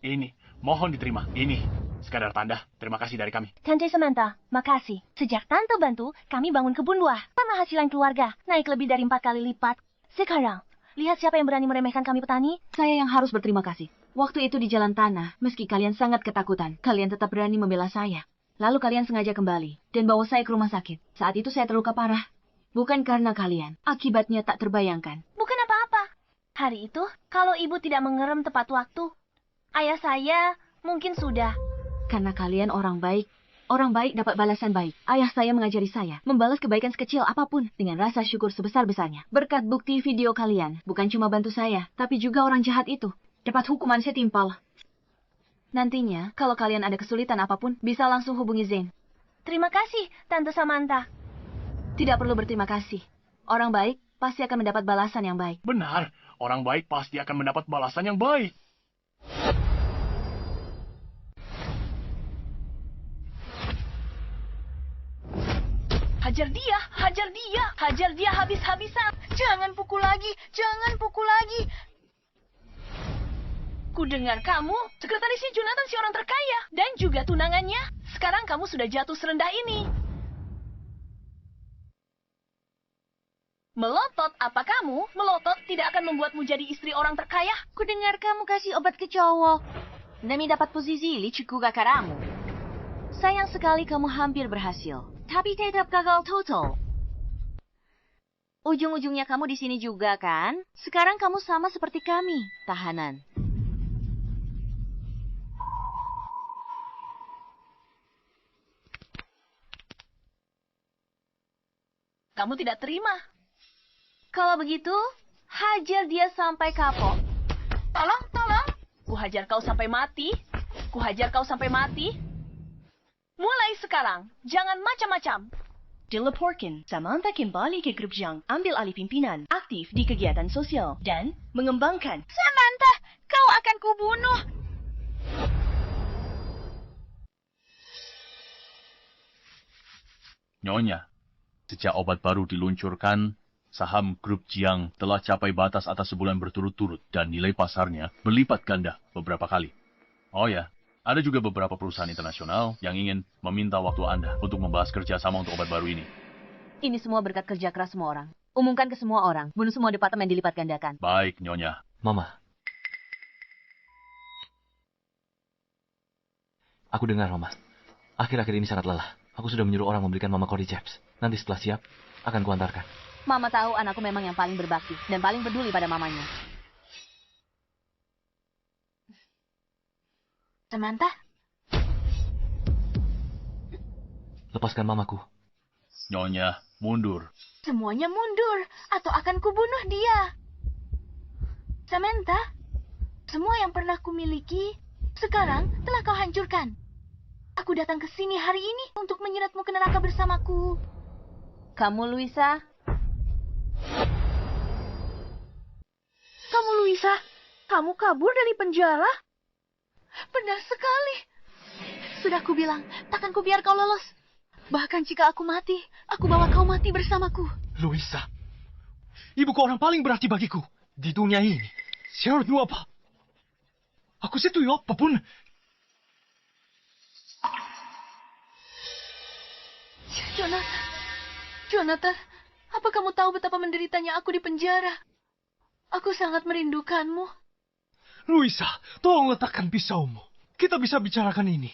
Ini, mohon diterima. Ini, sekadar tanda. Terima kasih dari kami. Tante Samantha, makasih. Sejak Tante bantu, kami bangun kebun buah. Penghasilan keluarga naik lebih dari 4 kali lipat. Sekarang, lihat siapa yang berani meremehkan kami petani. Saya yang harus berterima kasih. Waktu itu di jalan tanah, meski kalian sangat ketakutan, kalian tetap berani membela saya. Lalu kalian sengaja kembali dan bawa saya ke rumah sakit. Saat itu saya terluka parah. Bukan karena kalian, akibatnya tak terbayangkan. Bukan apa-apa. Hari itu, kalau ibu tidak mengerem tepat waktu, ayah saya mungkin sudah. Karena kalian orang baik dapat balasan baik. Ayah saya mengajari saya membalas kebaikan sekecil apapun dengan rasa syukur sebesar-besarnya. Berkat bukti video kalian, bukan cuma bantu saya, tapi juga orang jahat itu dapat hukuman setimpal. Nantinya, kalau kalian ada kesulitan apapun, bisa langsung hubungi Zane. Terima kasih, Tante Samantha. Tidak perlu berterima kasih. Orang baik pasti akan mendapat balasan yang baik. Benar, orang baik pasti akan mendapat balasan yang baik. Hajar dia, hajar dia, hajar dia habis-habisan. Jangan pukul lagi, jangan pukul lagi. Ku dengar kamu, sekretarisnya Jonathan si orang terkaya, dan juga tunangannya. Sekarang kamu sudah jatuh serendah ini. Melotot apa kamu? Melotot tidak akan membuatmu jadi istri orang terkaya. Ku dengar kamu kasih obat ke cowok demi dapat posisi licuku kakaramu. Sayang sekali kamu hampir berhasil, tapi tetap gagal total. Ujung-ujungnya kamu di sini juga kan? Sekarang kamu sama seperti kami, tahanan. Kamu tidak terima. Kalau begitu, hajar dia sampai kapok. Tolong, tolong. Ku hajar kau sampai mati. Ku hajar kau sampai mati. Mulai sekarang, jangan macam-macam. Dilaporkan, Samantha kembali ke grup Zhang, ambil alih pimpinan, aktif di kegiatan sosial, dan mengembangkan. Samantha, kau akan kubunuh. Nyonya, sejak obat baru diluncurkan, saham grup Jiang telah capai batas atas sebulan berturut-turut dan nilai pasarnya berlipat ganda beberapa kali. Oh ya, ada juga beberapa perusahaan internasional yang ingin meminta waktu Anda untuk membahas kerjasama untuk obat baru ini. Ini semua berkat kerja keras semua orang. Umumkan ke semua orang, bunuh semua departemen dilipat gandakan. Baik, Nyonya. Mama. Aku dengar, Mama. Akhir-akhir ini sangat lelah. Aku sudah menyuruh orang memberikan Mama Cody Chaps. Nanti setelah siap, akan kuantarkan. Mama tahu anakku memang yang paling berbakti dan paling peduli pada mamanya. Samantha? Lepaskan mamaku. Nyonya, mundur. Semuanya mundur, atau akan kubunuh dia. Samantha, semua yang pernah kumiliki, sekarang telah kau hancurkan. Aku datang ke sini hari ini untuk menyeretmu ke neraka bersamaku. Kamu, Luisa? Kamu, Luisa? Kamu kabur dari penjara? Benar sekali. Sudah kubilang, takkan kubiar kau lolos. Bahkan jika aku mati, aku bawa kau mati bersamaku. Luisa, ibuku orang paling berarti bagiku di dunia ini. Syaratmu apa? Aku setuju apapun. Jonathan, apa kamu tahu betapa menderitanya aku di penjara? Aku sangat merindukanmu. Luisa, tolong letakkan pisaumu. kita bisa bicarakan ini.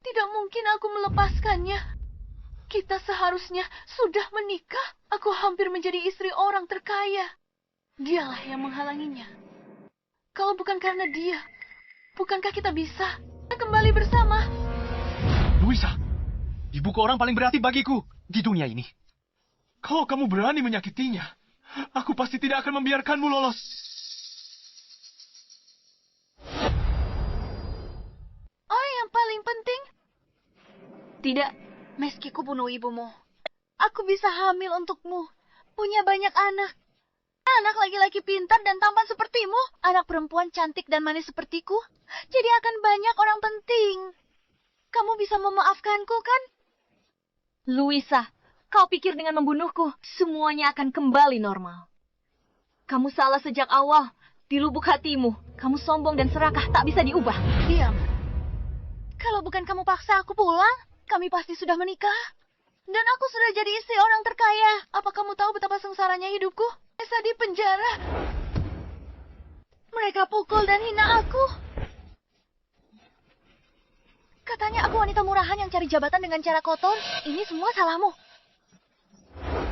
Tidak mungkin aku melepaskannya. Kita seharusnya sudah menikah. Aku hampir menjadi istri orang terkaya. Dialah yang menghalanginya. Kalau bukan karena dia, bukankah kita bisa kembali bersama? Luisa, ibuku orang paling berarti bagiku di dunia ini. Kalau kamu berani menyakitinya, aku pasti tidak akan membiarkanmu lolos. Orang yang paling penting? Tidak. Meski ku bunuh ibumu, aku bisa hamil untukmu. Punya banyak anak. Anak laki-laki pintar dan tampan sepertimu. Anak perempuan cantik dan manis sepertiku. Jadi akan banyak orang penting. Kamu bisa memaafkanku, kan? Luisa, kau pikir dengan membunuhku, semuanya akan kembali normal. Kamu salah sejak awal. Di lubuk hatimu, kamu sombong dan serakah, tak bisa diubah. Diam. Kalau bukan kamu paksa aku pulang, kami pasti sudah menikah. Dan aku sudah jadi istri orang terkaya. Apa kamu tahu betapa sengsaranya hidupku? Esa di penjara. Mereka pukul dan hina aku. Katanya aku wanita murahan yang cari jabatan dengan cara kotor. Ini semua salahmu.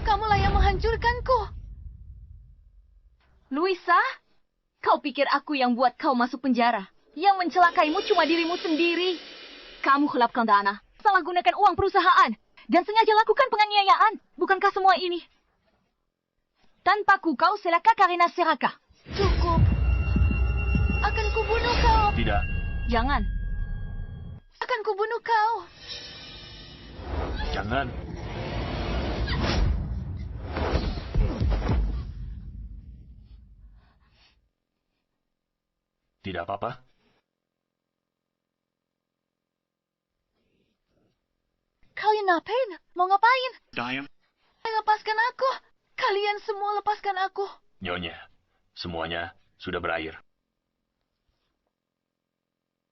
Kamulah yang menghancurkanku. Luisa, kau pikir aku yang buat kau masuk penjara? Yang mencelakaimu cuma dirimu sendiri. Kamu khilafkan dana, salah gunakan uang perusahaan, dan sengaja lakukan penganiayaan. Bukankah semua ini? Tanpaku kau celaka karena serakah. Cukup. Akan kubunuh kau. Tidak. Jangan. Akan kubunuh kau. Jangan. Tidak apa-apa. Kalian ngapain? Mau ngapain? Diam. Lepaskan aku. Kalian semua lepaskan aku. Nyonya, semuanya sudah berakhir.